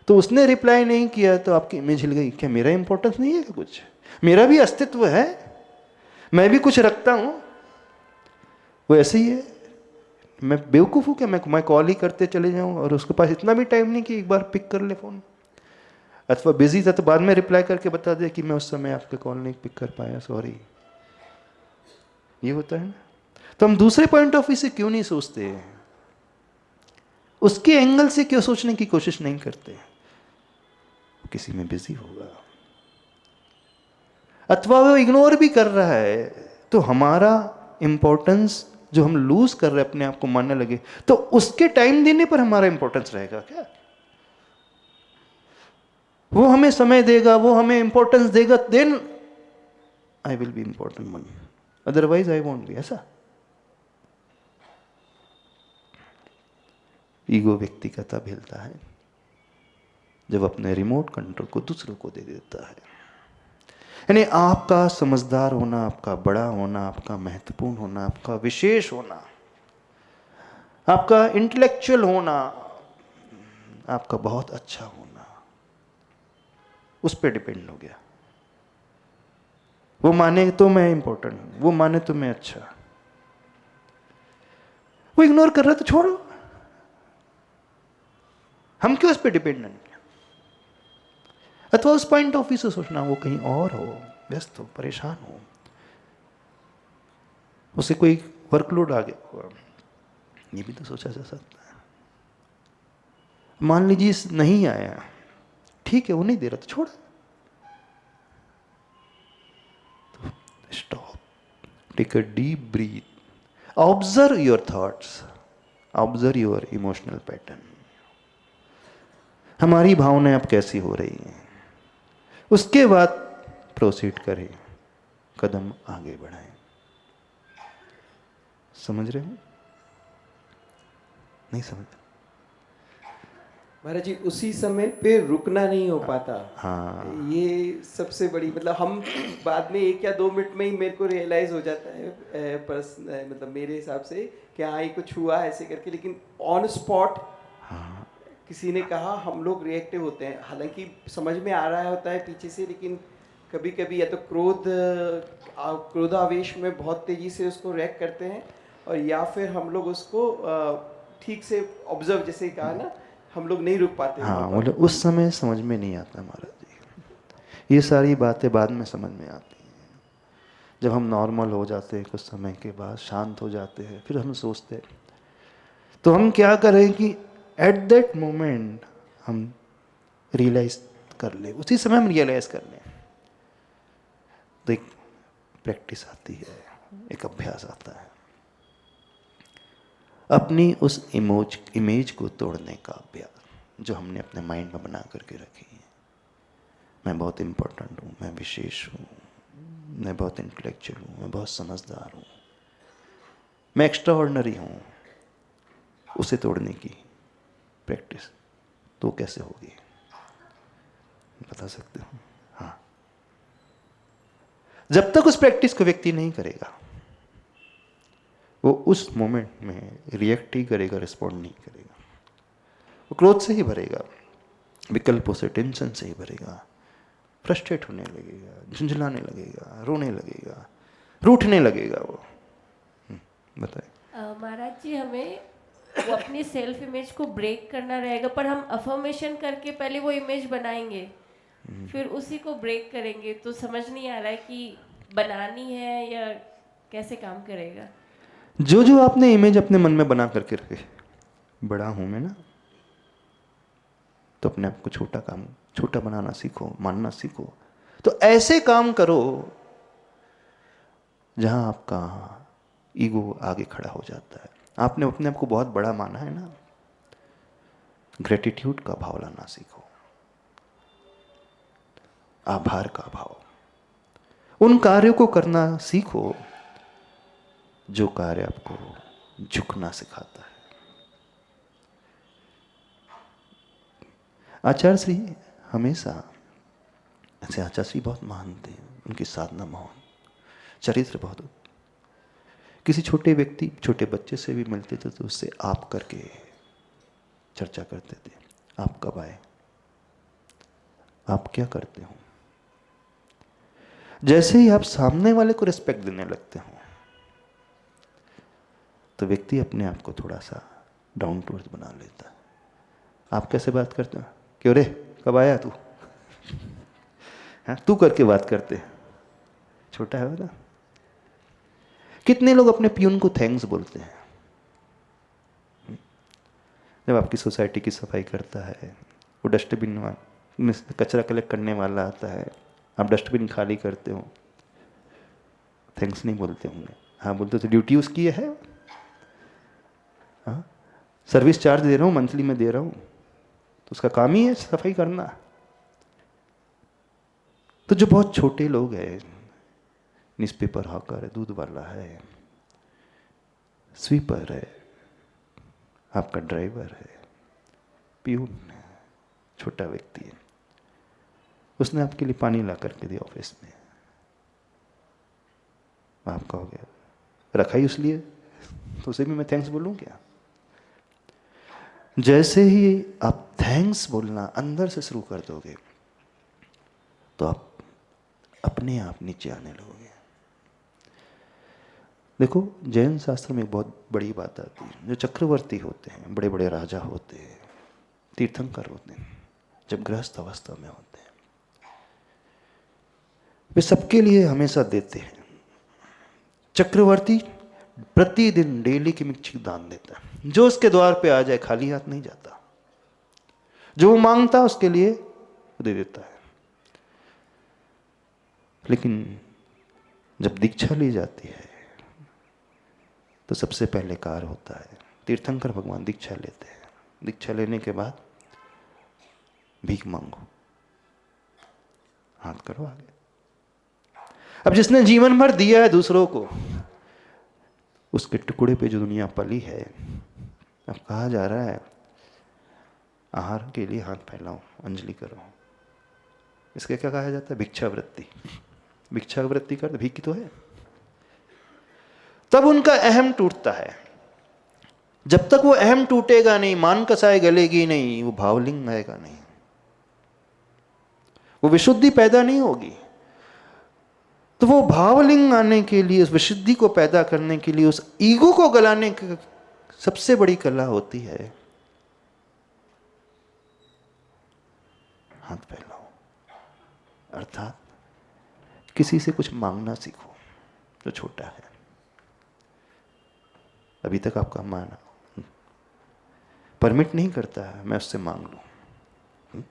S1: तो उसने रिप्लाई नहीं किया तो आपकी इमेज हिल गई। क्या मेरा इंपॉर्टेंस नहीं है क्या? कुछ मेरा भी अस्तित्व है, मैं भी कुछ रखता हूं। वो ऐसे ही है। मैं बेवकूफ़ हूँ क्या? मैं कॉल ही करते चले जाऊँ और उसके पास इतना भी टाइम नहीं कि एक बार पिक कर ले फ़ोन। अथवा बिजी था तो बाद में रिप्लाई करके बता दे कि मैं उस समय आपके कॉल नहीं पिक कर पाया, सॉरी। ये होता है ना। तो हम दूसरे पॉइंट ऑफ व्यू से क्यों नहीं सोचते? उसके एंगल से क्यों सोचने की कोशिश नहीं करते? किसी में बिजी होगा, अथवा वो इग्नोर भी कर रहा है, तो हमारा इंपॉर्टेंस जो हम लूज कर रहे हैं, अपने आप को मानने लगे, तो उसके टाइम देने पर हमारा इंपॉर्टेंस रहेगा क्या? वो हमें समय देगा, वो हमें इंपॉर्टेंस देगा, then I will be important one, otherwise I won't be. ऐसा ईगो व्यक्ति का तब हिलता है जब अपने रिमोट कंट्रोल को दूसरों को दे देता है। यानी आपका समझदार होना, आपका बड़ा होना, आपका महत्वपूर्ण होना, आपका विशेष होना, आपका इंटेलेक्चुअल होना, आपका बहुत अच्छा होना, उस पर डिपेंड हो गया। वो माने तो मैं इंपॉर्टेंट हूं, वो माने तो मैं अच्छा। वो इग्नोर कर रहा है तो छोड़ो, हम क्यों उस पर डिपेंडेंट हैं? अथवा उस पॉइंट ऑफ व्यू से सोचना, वो कहीं और हो, व्यस्त हो, परेशान हो, उसे कोई वर्कलोड आ गया हुआ, ये भी तो सोचा जा सकता है। मान लीजिए नहीं आया, ठीक है, वो नहीं दे रहा तो छोड़, stop, take a deep breath, observe your thoughts, observe your emotional pattern. हमारी भावनाएं अब कैसी हो रही हैं, उसके बाद प्रोसीड करें, कदम आगे बढ़ाएं। समझ रहे हो? नहीं समझ?
S3: महाराज जी, उसी समय पे रुकना नहीं हो पाता।
S1: हाँ,
S3: ये सबसे बड़ी, मतलब हम बाद में 1 या 2 मिनट में ही मेरे को रियलाइज हो जाता है, मतलब मेरे हिसाब से कि हाँ ये कुछ हुआ ऐसे करके, लेकिन ऑन स्पॉट किसी ने कहा हम लोग रिएक्टिव होते हैं। हालांकि समझ में आ रहा होता है पीछे से, लेकिन कभी कभी या तो क्रोधावेश में बहुत तेजी से उसको रिएक्ट करते हैं, और या फिर हम लोग उसको ठीक से ऑब्जर्व, जैसे कहा ना, हम लोग नहीं रुक पाते वहाँ
S1: हाँ,
S3: पर।
S1: मतलब उस समय समझ में नहीं आता महाराज जी। ये सारी बातें बाद में समझ में आती हैं, जब हम नॉर्मल हो जाते हैं, कुछ समय के बाद शांत हो जाते हैं, फिर हम सोचते हैं तो हम क्या करें कि एट दैट मोमेंट हम रियलाइज कर ले, उसी समय हम रियलाइज कर लें। तो एक प्रैक्टिस आती है, एक अभ्यास आता है, अपनी उस इमेज को तोड़ने का अभ्यास जो हमने अपने माइंड में बना करके रखी है। मैं बहुत इंपॉर्टेंट हूँ, मैं विशेष हूँ, मैं बहुत इंटेलेक्चुअल हूँ, मैं बहुत समझदार हूँ, मैं एक्स्ट्रा ऑर्डिनरी हूँ, उसे तोड़ने की प्रैक्टिस तो कैसे होगी बता सकते हो? हाँ, जब तक उस प्रैक्टिस को व्यक्ति नहीं करेगा, वो उस मोमेंट में रिएक्ट ही करेगा, रिस्पॉन्ड नहीं करेगा। वो क्रोध से ही भरेगा, विकल्पों से, टेंशन से ही भरेगा, फ्रस्ट्रेट होने लगेगा, झुंझलाने लगेगा, रोने लगेगा, रूठने लगेगा वो। बताए
S4: महाराज जी, हमें वो अपनी सेल्फ इमेज को ब्रेक करना रहेगा, पर हम अफर्मेशन करके पहले वो इमेज बनाएंगे, फिर उसी को ब्रेक करेंगे। तो समझ नहीं आ रहा है कि बनानी है या कैसे काम करेगा।
S1: जो जो आपने इमेज अपने मन में बना करके रखे, बड़ा हूं मैं ना, तो अपने आप को छोटा बनाना सीखो, मानना सीखो। तो ऐसे काम करो जहां आपका ईगो आगे खड़ा हो जाता है। आपने अपने आप को बहुत बड़ा माना है ना, ग्रेटिट्यूड का भाव लाना सीखो, आभार का भाव। उन कार्यों को करना सीखो जो कार्य आपको झुकना सिखाता है। आचार्य श्री हमेशा, ऐसे आचार्य श्री बहुत महान थे, उनकी साधना महान, चरित्र बहुत। किसी छोटे व्यक्ति, छोटे बच्चे से भी मिलते थे तो उससे आप करके चर्चा करते थे। आप कब आए, आप क्या करते हो। जैसे ही आप सामने वाले को रिस्पेक्ट देने लगते हो तो व्यक्ति अपने आप को थोड़ा सा डाउन टू अर्थ बना लेता है। आप कैसे बात करते हो, क्यों रे कब आया तू, हाँ तू करके बात करते हैं, छोटा है ना। कितने लोग अपने पियून को थैंक्स बोलते हैं। जब आपकी सोसाइटी की सफाई करता है, वो डस्टबिन में कचरा कलेक्ट करने वाला आता है, आप डस्टबिन खाली करते हो, थैंक्स नहीं बोलते होंगे। हाँ बोलते तो ड्यूटी उसकी है, हाँ सर्विस चार्ज दे रहा हूँ, मंथली में दे रहा हूँ, तो उसका काम ही है सफाई करना। तो जो बहुत छोटे लोग हैं, न्यूज़पेपर हॉकर है, दूध वाला है, स्वीपर है, आपका ड्राइवर है, पियून है, छोटा व्यक्ति है, उसने आपके लिए पानी ला करके दिया ऑफिस में, आप कहोगे रखा ही उसलिए, तो उसे भी मैं थैंक्स बोलूं क्या। जैसे ही आप थैंक्स बोलना अंदर से शुरू कर दोगे तो आप अपने आप नीचे आने लगोगे। देखो जैन शास्त्र में बहुत बड़ी बात आती है, जो चक्रवर्ती होते हैं, बड़े बड़े राजा होते हैं, तीर्थंकर होते हैं, जब गृहस्थ अवस्था में होते हैं वे सबके लिए हमेशा देते हैं। चक्रवर्ती प्रतिदिन डेली की मिर्ची दान देता है, जो उसके द्वार पे आ जाए खाली हाथ नहीं जाता, जो वो मांगता उसके लिए वो दे देता है। लेकिन जब दीक्षा ली जाती है तो सबसे पहले कार्य होता है, तीर्थंकर भगवान दीक्षा लेते हैं, दीक्षा लेने के बाद भीख मांगो, हाथ करो आगे। अब जिसने जीवन भर दिया है दूसरों को, उसके टुकड़े पे जो दुनिया पली है, अब कहा जा रहा है आहार के लिए हाथ फैलाओ, अंजलि करो। इसके क्या कहा जाता है, भिक्षावृत्ति। भिक्षावृत्ति कर, भीख तो है। तब उनका अहम टूटता है। जब तक वो अहम टूटेगा नहीं, मान कसाई गलेगी नहीं, वो भावलिंग आएगा नहीं, वो विशुद्धि पैदा नहीं होगी। तो वो भावलिंग आने के लिए, उस विशुद्धि को पैदा करने के लिए, उस ईगो को गलाने की सबसे बड़ी कला होती है हाथ फैलाओ। अर्थात किसी से कुछ मांगना सीखो जो छोटा है। अभी तक आपका माना परमिट नहीं करता है मैं उससे मांग लूं,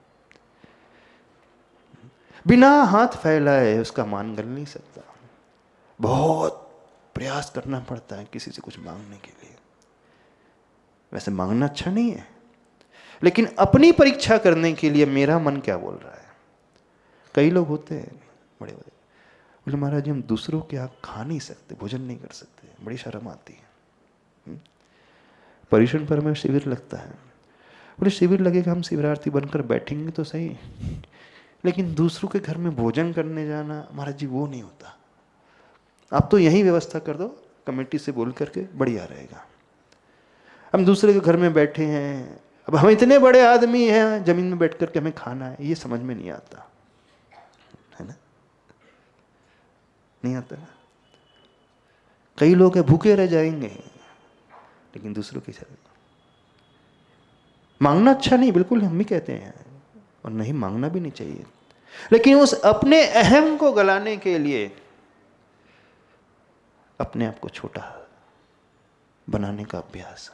S1: बिना हाथ फैलाए उसका मान गल नहीं सकता। बहुत प्रयास करना पड़ता है किसी से कुछ मांगने के लिए। वैसे मांगना अच्छा नहीं है, लेकिन अपनी परीक्षा करने के लिए मेरा मन क्या बोल रहा है। कई लोग होते हैं बड़े बड़े, बोले महाराज जी हम दूसरों के यहाँ खा नहीं सकते, भोजन नहीं कर सकते, बड़ी शर्म आती है। परिषण पर में शिविर लगता है, बोले शिविर लगेगा, हम शिविरार्थी बनकर बैठेंगे तो सही, लेकिन दूसरों के घर में भोजन करने जाना महाराज जी वो नहीं होता। आप तो यही व्यवस्था कर दो, कमेटी से बोल करके, बढ़िया रहेगा। हम दूसरे के घर में बैठे हैं, अब हम इतने बड़े आदमी हैं, जमीन में बैठ करके हमें खाना है, ये समझ में नहीं आता है ना, नहीं आता ना। कई लोग हैं भूखे रह जाएंगे, लेकिन दूसरों की तरह मांगना अच्छा नहीं, बिल्कुल हम भी कहते हैं, और नहीं मांगना भी नहीं चाहिए, लेकिन उस अपने अहम को गलाने के लिए अपने आप को छोटा बनाने का अभ्यास।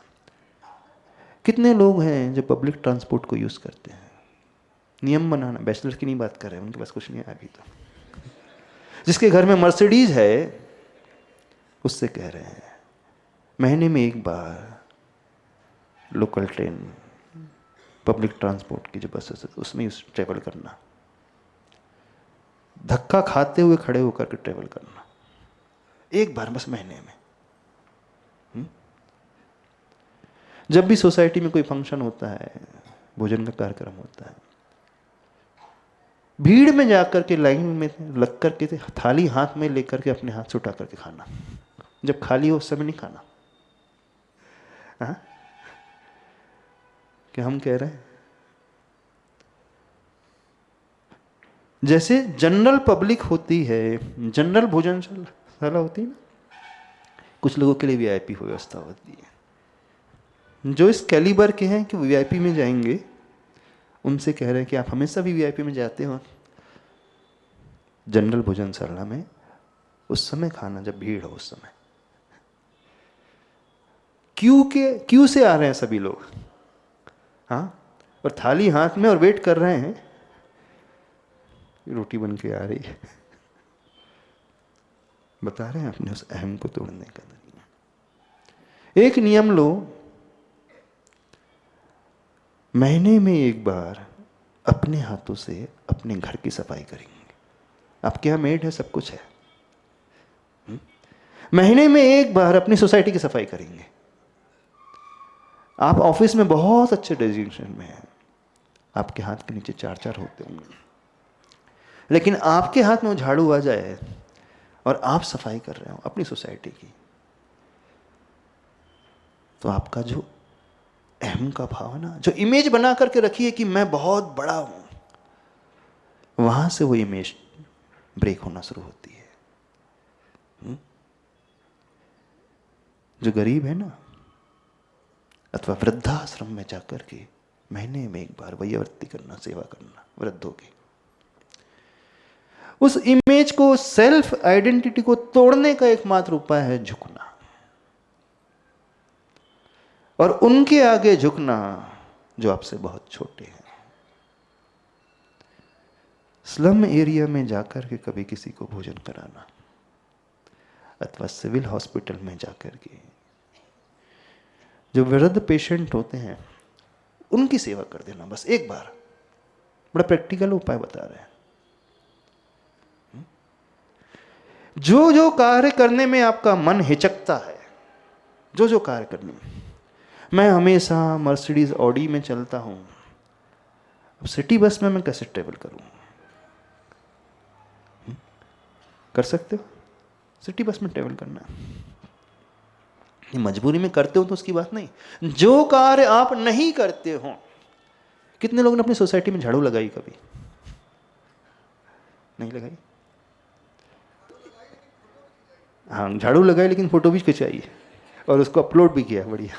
S1: कितने लोग हैं जो पब्लिक ट्रांसपोर्ट को यूज करते हैं, नियम बनाना, बैचलर की नहीं बात कर रहे हैं, उनके पास कुछ नहीं है अभी तो, जिसके घर में मर्सिडीज है उससे कह रहे हैं महीने में एक बार लोकल ट्रेन पब्लिक ट्रांसपोर्ट की जो बसेस है उसमें ट्रेवल करना, धक्का खाते हुए खड़े होकर के ट्रेवल करना, एक बार बस महीने में। जब भी सोसाइटी में कोई फंक्शन होता है, भोजन का कार्यक्रम होता है, भीड़ में जाकर के लाइन में लग कर के थाली हाथ में लेकर के अपने हाथ से उठा करके खाना, जब खाली हो उस समय नहीं खाना। हाँ? क्या हम कह रहे हैं? जैसे जनरल पब्लिक होती है, जनरल भोजनशाला होती है ना, कुछ लोगों के लिए वीआईपी व्यवस्था होती है। जो इस कैलिबर के हैं कि वीआईपी में जाएंगे, उनसे कह रहे हैं कि आप हमेशा भी वीआईपी में जाते हो। जनरल भोजनशाला में उस समय खाना जब भीड़ हो, उस समय क्यू से आ रहे हैं सभी लोग, हाँ, और थाली हाथ में और वेट कर रहे हैं, रोटी बन के आ रही है। बता रहे हैं अपने उस अहम को तोड़ने का तरीका। एक नियम लो, महीने में एक बार अपने हाथों से अपने घर की सफाई करेंगे। आपके यहाँ मेड है, सब कुछ है। महीने में एक बार अपनी सोसाइटी की सफाई करेंगे। आप ऑफिस में बहुत अच्छे डेजिग्नेशन में हैं, आपके हाथ के नीचे 4-4 होते होंगे, लेकिन आपके हाथ में वो झाड़ू आ जाए और आप सफाई कर रहे हो अपनी सोसाइटी की, तो आपका जो अहम का भाव है ना, जो इमेज बना करके रखी है कि मैं बहुत बड़ा हूं, वहां से वो इमेज ब्रेक होना शुरू होती है। जो गरीब है ना, अथवा वृद्धाश्रम में जाकर के महीने में एक बार वैयावर्ती करना, सेवा करना वृद्धों की, उस इमेज को, सेल्फ आइडेंटिटी को तोड़ने का एकमात्र उपाय है झुकना, और उनके आगे झुकना जो आपसे बहुत छोटे हैं। स्लम एरिया में जाकर के कभी किसी को भोजन कराना, अथवा सिविल हॉस्पिटल में जाकर के जो वृद्ध पेशेंट होते हैं उनकी सेवा कर देना, बस एक बार। बड़ा प्रैक्टिकल उपाय बता रहे हैं। जो जो कार्य करने में आपका मन हिचकता है, जो जो कार्य करने में, मैं हमेशा मर्सिडीज ऑडी में चलता हूं, अब सिटी बस में मैं कैसे ट्रेवल करूं? कर सकते हो सिटी बस में ट्रेवल करना, ये मजबूरी में करते हो तो उसकी बात नहीं। जो कार्य आप नहीं करते हो, कितने लोगों ने अपनी सोसाइटी में झाड़ू लगाई? कभी नहीं लगाई? हाँ, झाड़ू लगाई, लेकिन फोटो भी खिंचाई और उसको अपलोड भी किया। बढ़िया।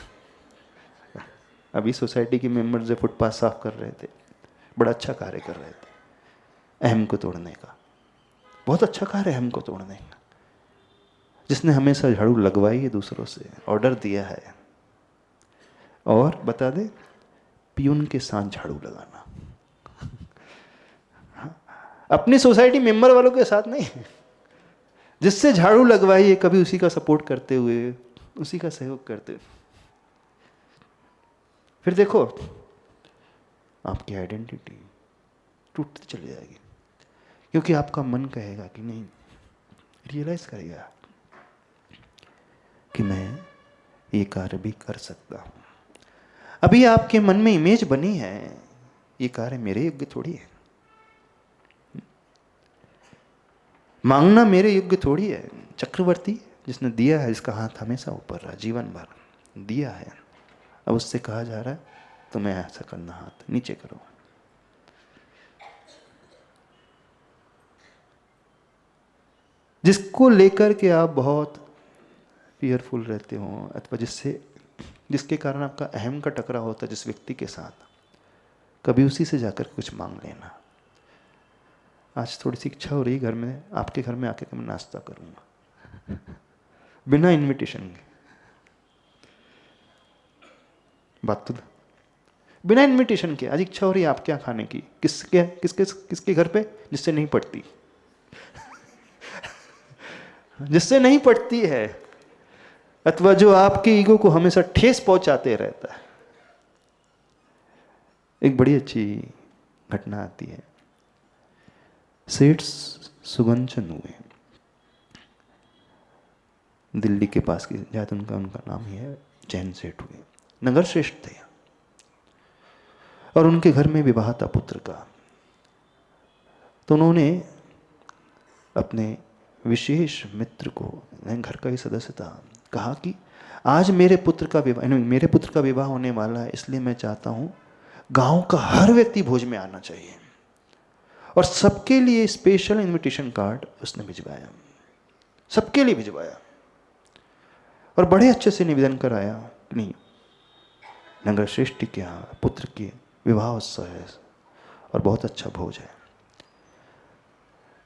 S1: अभी सोसाइटी के मेंबर्स जो फुटपाथ साफ कर रहे थे, बड़ा अच्छा कार्य कर रहे थे अहम को तोड़ने का। बहुत अच्छा कार्य है अहम को तोड़ने का। जिसने हमेशा झाड़ू लगवाई है दूसरों से, ऑर्डर दिया है, और बता दे पियून के साथ झाड़ू लगाना। अपनी सोसाइटी मेंबर वालों के साथ नहीं, जिससे झाड़ू लगवाई है कभी उसी का सपोर्ट करते हुए, उसी का सहयोग करते हुए। फिर देखो आपकी आइडेंटिटी टूटती चली जाएगी, क्योंकि आपका मन कहेगा कि नहीं, रियलाइज करेगा कि मैं ये कार्य भी कर सकता हूं। अभी आपके मन में इमेज बनी है, ये कार्य मेरे योग्य थोड़ी है, मांगना मेरे योग्य थोड़ी है। चक्रवर्ती जिसने दिया है, जिसका हाथ हमेशा ऊपर रहा, जीवन भर दिया है, अब उससे कहा जा रहा है तुम्हें ऐसा करना, हाथ नीचे करो। जिसको लेकर के आप बहुत फियरफुल रहते हो, अथवा जिसके कारण आपका अहम का टकराव होता है जिस व्यक्ति के साथ, कभी उसी से जाकर कुछ मांग लेना। आज थोड़ी सी इच्छा हो रही घर में, आपके घर में आके मैं नाश्ता करूंगा बिना इनविटेशन के। बात तो बिना इनविटेशन के आज इच्छा हो रही है आपके यहाँ खाने की। किसके घर पे? जिससे नहीं पड़ती जिससे नहीं पड़ती है, अथवा जो आपके ईगो को हमेशा ठेस पहुंचाते रहता है। एक बड़ी अच्छी घटना आती है। सेठ सुगंचन हुए, दिल्ली के पास की जात, उनका नाम ही है, जैन सेठ हुए, नगर श्रेष्ठ थे, और उनके घर में विवाह था पुत्र का। तो उन्होंने अपने विशेष मित्र को, घर का ही सदस्य था, कहा कि आज मेरे पुत्र का विवाह होने वाला है, इसलिए मैं चाहता हूं गांव का हर व्यक्ति भोज में आना चाहिए। और सबके लिए स्पेशल इनविटेशन कार्ड उसने भिजवाया, सबके लिए भिजवाया, और बड़े अच्छे से निवेदन कराया कि नहीं, नगर श्रेष्ठ के यहाँ पुत्र के विवाह उत्सव है और बहुत अच्छा भोज है।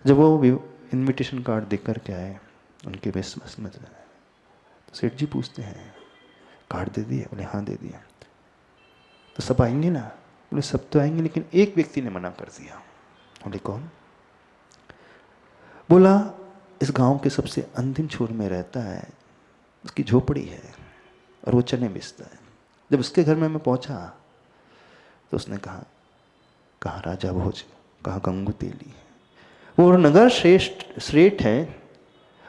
S1: जब वो इनविटेशन कार्ड देख कर के आए उनके विश्वास में, तो सेठ जी पूछते हैं, कार्ड दे दिए? बोले हाँ दे दिया। तो सब आएंगे ना? बोले सब तो आएंगे, लेकिन एक व्यक्ति ने मना कर दिया। बोले कौन? बोला इस गांव के सबसे अंतिम छोर में रहता है, उसकी झोपड़ी है और वो चने बेचता है। जब उसके घर में मैं पहुंचा तो उसने कहा, कहाँ राजा भोज, कहाँ गंगू तेली, वो नगर श्रेष्ठ है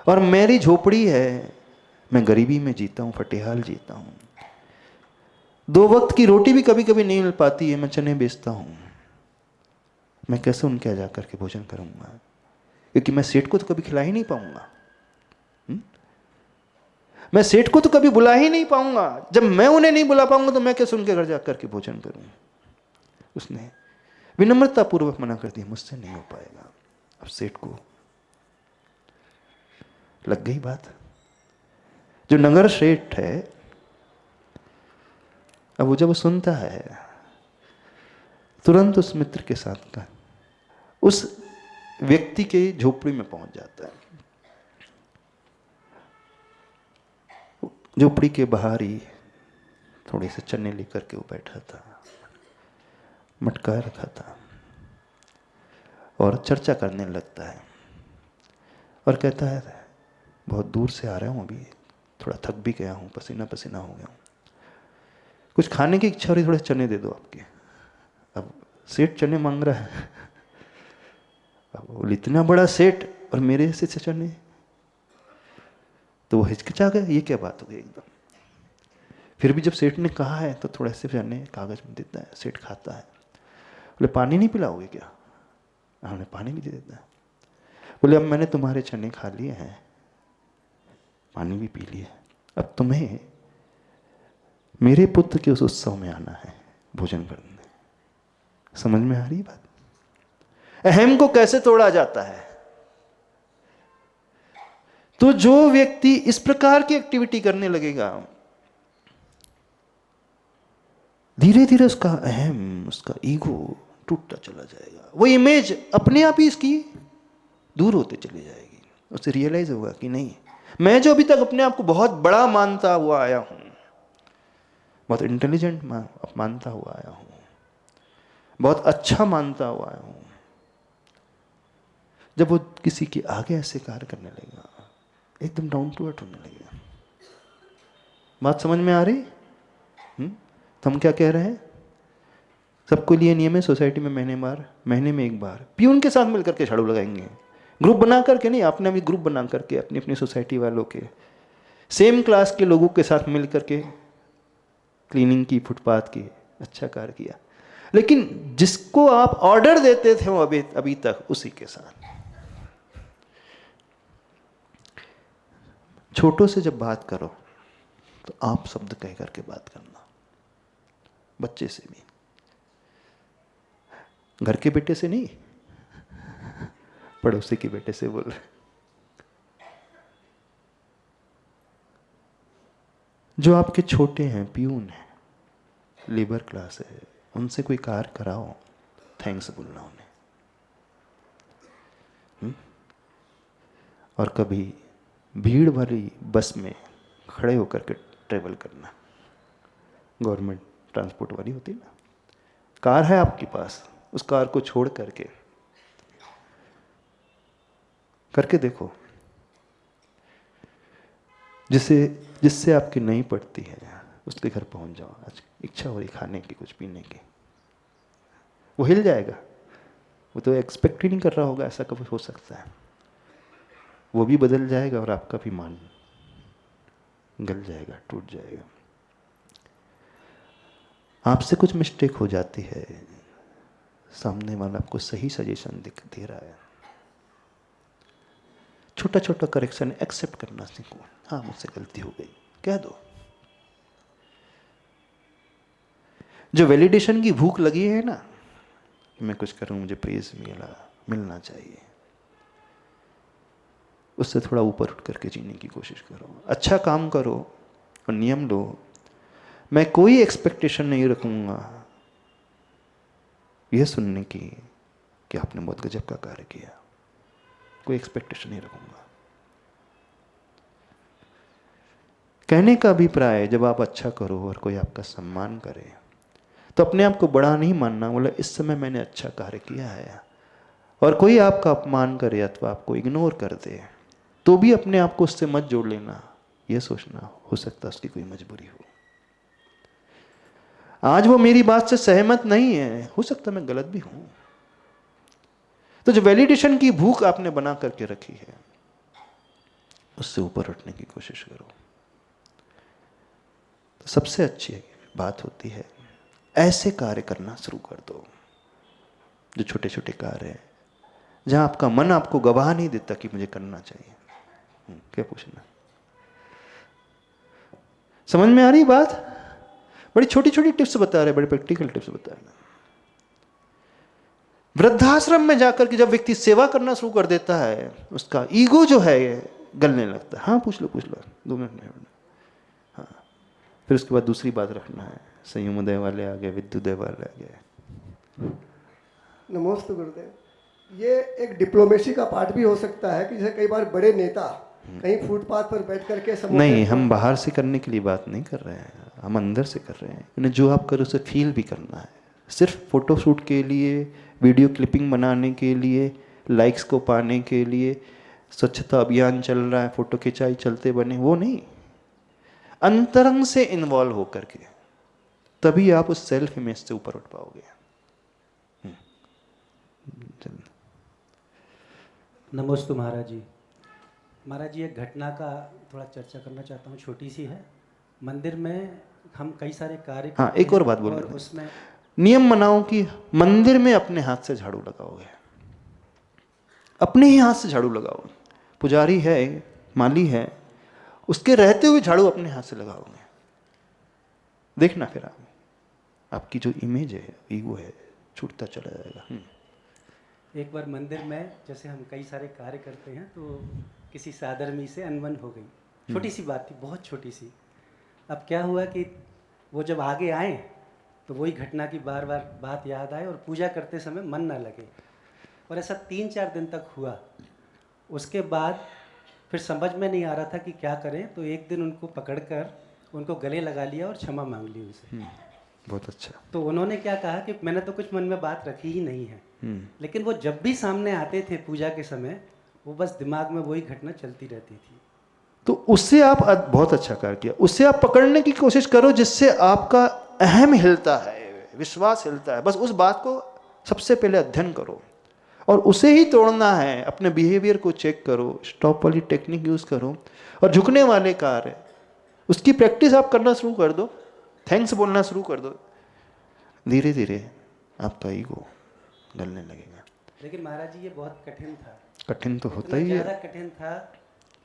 S1: और मेरी झोपड़ी है, मैं गरीबी में जीता हूँ, फटेहाल जीता हूँ, 2 वक्त की रोटी भी कभी कभी नहीं मिल पाती है, मैं चने बेचता हूँ, मैं कैसे उनके यहाँ जाकर के भोजन करूँगा, क्योंकि मैं सेठ को तो कभी खिला ही नहीं पाऊंगा, मैं सेठ को तो कभी बुला ही नहीं पाऊंगा। जब मैं उन्हें नहीं बुला पाऊंगा तो मैं कैसे उनके घर जाकर के भोजन करूं? उसने विनम्रता पूर्वक मना कर दिया, मुझसे नहीं हो पाएगा। अब सेठ को लग गई बात, जो नगर श्रेष्ठ है, अब वो जब वो सुनता है तुरंत उस मित्र के साथ का उस व्यक्ति के झोपड़ी में पहुंच जाता है। झोपड़ी के बाहर ही थोड़े से चने लेकर के वो बैठा था, मटका रखा था, और चर्चा करने लगता है और कहता है, बहुत दूर से आ रहा हूँ, अभी थोड़ा थक भी गया हूँ, पसीना पसीना हो गया हूँ, कुछ खाने की इच्छा हो रही, थोड़े चने दे दो आपके। अब सेठ चने मांग रहा है, अब वो इतना बड़ा सेठ और मेरे से चने, तो वो हिचकिचा गया, ये क्या बात हो गई एकदम। फिर भी जब सेठ ने कहा है तो थोड़े से चने कागज में देता है, सेठ खाता है। बोले पानी नहीं पिलाओगे क्या? हमने पानी भी दे देता है। बोले अब मैंने तुम्हारे चने खा लिए हैं, पानी भी पी लिए, अब तुम्हें मेरे पुत्र के उस उत्सव में आना है भोजन करने। समझ में आ रही बात? अहम को कैसे तोड़ा जाता है? तो जो व्यक्ति इस प्रकार की एक्टिविटी करने लगेगा, धीरे धीरे उसका अहम, उसका ईगो टूटता चला जाएगा। वो इमेज अपने आप ही इसकी दूर होते चली जाएगी। उसे रियलाइज होगा कि नहीं, मैं जो अभी तक अपने आप को बहुत बड़ा मानता हुआ आया हूं, बहुत इंटेलिजेंट मानता हुआ आया हूं, बहुत अच्छा मानता हुआ आया हूं, जब वो किसी के आगे ऐसे कार्य करने लगेगा, एकदम डाउन टू अर्थ होने लगेगा। बात समझ में आ रही? तो हम क्या कह रहे हैं? सबको लिए नियम है सोसाइटी में महीने में एक बार पियून के साथ मिलकर के झाड़ू लगाएंगे, ग्रुप बना करके नहीं, आपने भी ग्रुप बना करके अपनी अपनी सोसाइटी वालों के, सेम क्लास के लोगों के साथ मिल करके क्लीनिंग की, फुटपाथ की, अच्छा कार्य किया। लेकिन जिसको आप ऑर्डर देते थे वो अभी तक उसी के साथ। छोटों से जब बात करो तो आप शब्द कह करके बात करना, बच्चे से भी, घर के बेटे से नहीं, पड़ोसी के बेटे से बोल रहे। जो आपके छोटे हैं, पियून है, लेबर क्लास है, उनसे कोई कार्य कराओ, थैंक्स बोलना उन्हें। और कभी भीड़ भरी बस में खड़े होकर के ट्रेवल करना, गवर्नमेंट ट्रांसपोर्ट वाली होती है ना, कार है आपके पास, उस कार को छोड़ करके देखो, जिससे आपकी नहीं पड़ती है, उसके घर पहुंच जाओ। आज इच्छा हो रही खाने की, कुछ पीने की, वो हिल जाएगा, वो तो एक्सपेक्ट ही नहीं कर रहा होगा ऐसा कभी हो सकता है। वो भी बदल जाएगा और आपका भी मान गल जाएगा, टूट जाएगा। आपसे कुछ मिस्टेक हो जाती है, सामने वाला आपको सही सजेशन दे रहा है, छोटा छोटा करेक्शन एक्सेप्ट करना सीखो। हाँ मुझसे गलती हो गई, कह दो। जो वैलिडेशन की भूख लगी है ना, मैं कुछ करूं मुझे प्रेज मिलना चाहिए, उससे थोड़ा ऊपर उठ करके जीने की कोशिश करो। अच्छा काम करो और नियम लो, मैं कोई एक्सपेक्टेशन नहीं रखूंगा यह सुनने की कि आपने बहुत गजब का कार्य किया, कोई एक्सपेक्टेशन नहीं रखूंगा। कहने का अभिप्राय, जब आप अच्छा करो और कोई आपका सम्मान करे तो अपने आप को बड़ा नहीं मानना, बोला इस समय मैंने अच्छा कार्य किया है। और कोई आपका अपमान करे अथवा आपको इग्नोर कर दे तो भी अपने आप को उससे मत जोड़ लेना, यह सोचना हो सकता है उसकी कोई मजबूरी हो। आज वो मेरी बात से सहमत नहीं है, हो सकता मैं गलत भी हूं। तो जो वैलिडेशन की भूख आपने बना करके रखी है, उससे ऊपर उठने की कोशिश करो। तो सबसे अच्छी बात होती है ऐसे कार्य करना शुरू कर दो, जो छोटे छोटे कार्य हैं, जहां आपका मन आपको गवाह नहीं देता कि मुझे करना चाहिए। क्या पूछना? समझ में आ रही बात? बड़ी छोटी छोटी टिप्स बता रहे, बड़े प्रैक्टिकल टिप्स बता रहे। वृद्धाश्रम में जाकर के जब व्यक्ति सेवा करना शुरू कर देता है, उसका ईगो जो है गलने लगता है। हाँ पूछ लो 2 मिनट नहीं। हाँ, फिर उसके बाद दूसरी बात रखना है, संयमोदय वाले आ गए, विद्युदय वाले आ गए।
S5: नमस्ते गुरुदेव। ये एक डिप्लोमेसी का पार्ट भी हो सकता है कि जैसे कई बार बड़े नेता कहीं फुटपाथ पर बैठ करके
S1: नहीं, हम बाहर से करने के लिए बात नहीं कर रहे हैं, हम अंदर से कर रहे हैं। उन्हें जो आप करो उसे फील भी करना है। सिर्फ फोटो शूट के लिए, वीडियो क्लिपिंग बनाने के लिए, लाइक्स को पाने के लिए, स्वच्छता अभियान चल रहा है, फोटो खिंचाई चलते बने, वो नहीं। अंतरंग से इन्वॉल्व होकर के तभी आप उस सेल्फ इमेज से ऊपर उठ पाओगे।
S6: नमस्ते महाराज जी। महाराज जी, एक घटना का थोड़ा चर्चा करना चाहता हूँ, छोटी सी है। मंदिर में हम कई सारे कार्य,
S1: हाँ एक और बात बोल रहे,
S6: उसमें
S1: नियम बनाओ कि मंदिर में अपने हाथ से झाड़ू लगाओगे, अपने ही हाथ से झाड़ू लगाओगे। पुजारी है, माली है, उसके रहते हुए झाड़ू अपने हाथ से लगाओगे। देखना फिर आपकी जो इमेज है, ईगो है, छूटता चला जाएगा।
S6: एक बार मंदिर में जैसे हम कई सारे कार्य करते हैं तो किसी साधर्मी से अनबन हो गई। छोटी सी बात थी, बहुत छोटी सी। अब क्या हुआ कि वो जब आगे आए तो वही घटना की बार बार बात याद आए और पूजा करते समय मन ना लगे, और ऐसा 3-4 दिन तक हुआ। उसके बाद फिर समझ में नहीं आ रहा था कि क्या करें, तो एक दिन उनको पकड़कर उनको गले लगा लिया और क्षमा मांग ली उनसे।
S1: बहुत अच्छा।
S6: तो उन्होंने क्या कहा कि मैंने तो कुछ मन में बात रखी ही नहीं है, लेकिन वो जब भी सामने आते थे पूजा के समय, वो बस दिमाग में वही घटना चलती रहती थी।
S1: तो उससे आप बहुत अच्छा कार्य किया, उससे आप पकड़ने की कोशिश करो जिससे आपका अहम हिलता है, विश्वास हिलता है। बस उस बात को सबसे पहले अध्ययन करो और उसे ही तोड़ना है। अपने बिहेवियर को चेक करो, स्टॉप वाली टेक्निक यूज करो और झुकने वाले कार्य, उसकी प्रैक्टिस आप करना शुरू कर दो। थैंक्स बोलना शुरू कर दो, धीरे धीरे आपका ईगो गलने लगेगा।
S6: लेकिन महाराज जी, ये बहुत कठिन था।
S1: कठिन तो होता ही है,
S6: ज़्यादा कठिन था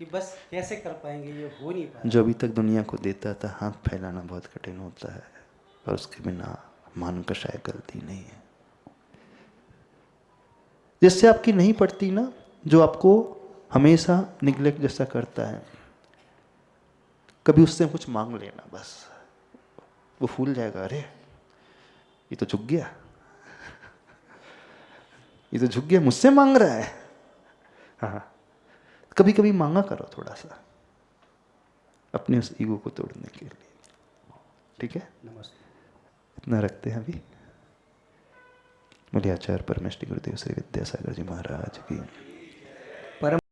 S6: कि बस कैसे कर पाएंगे, ये हो नहीं पाया।
S1: जो अभी तक दुनिया को देता था, हाथ फैलाना बहुत कठिन होता है, और उसके बिना मान का शायद गलती नहीं है। जिससे आपकी नहीं पड़ती ना, जो आपको हमेशा निग्लेक्ट जैसा करता है, कभी उससे कुछ मांग लेना, बस वो फूल जाएगा। अरे ये तो झुक गया, ये तो झुक गया, मुझसे मांग रहा है। हाँ, कभी कभी मांगा करो थोड़ा सा, अपने उस ईगो को तोड़ने के लिए। ठीक है,
S6: नमस्ते।
S1: इतना रखते हैं अभी। बोलिए आचार्य परमेश्वरी गुरुदेव श्री विद्यासागर जी महाराज की।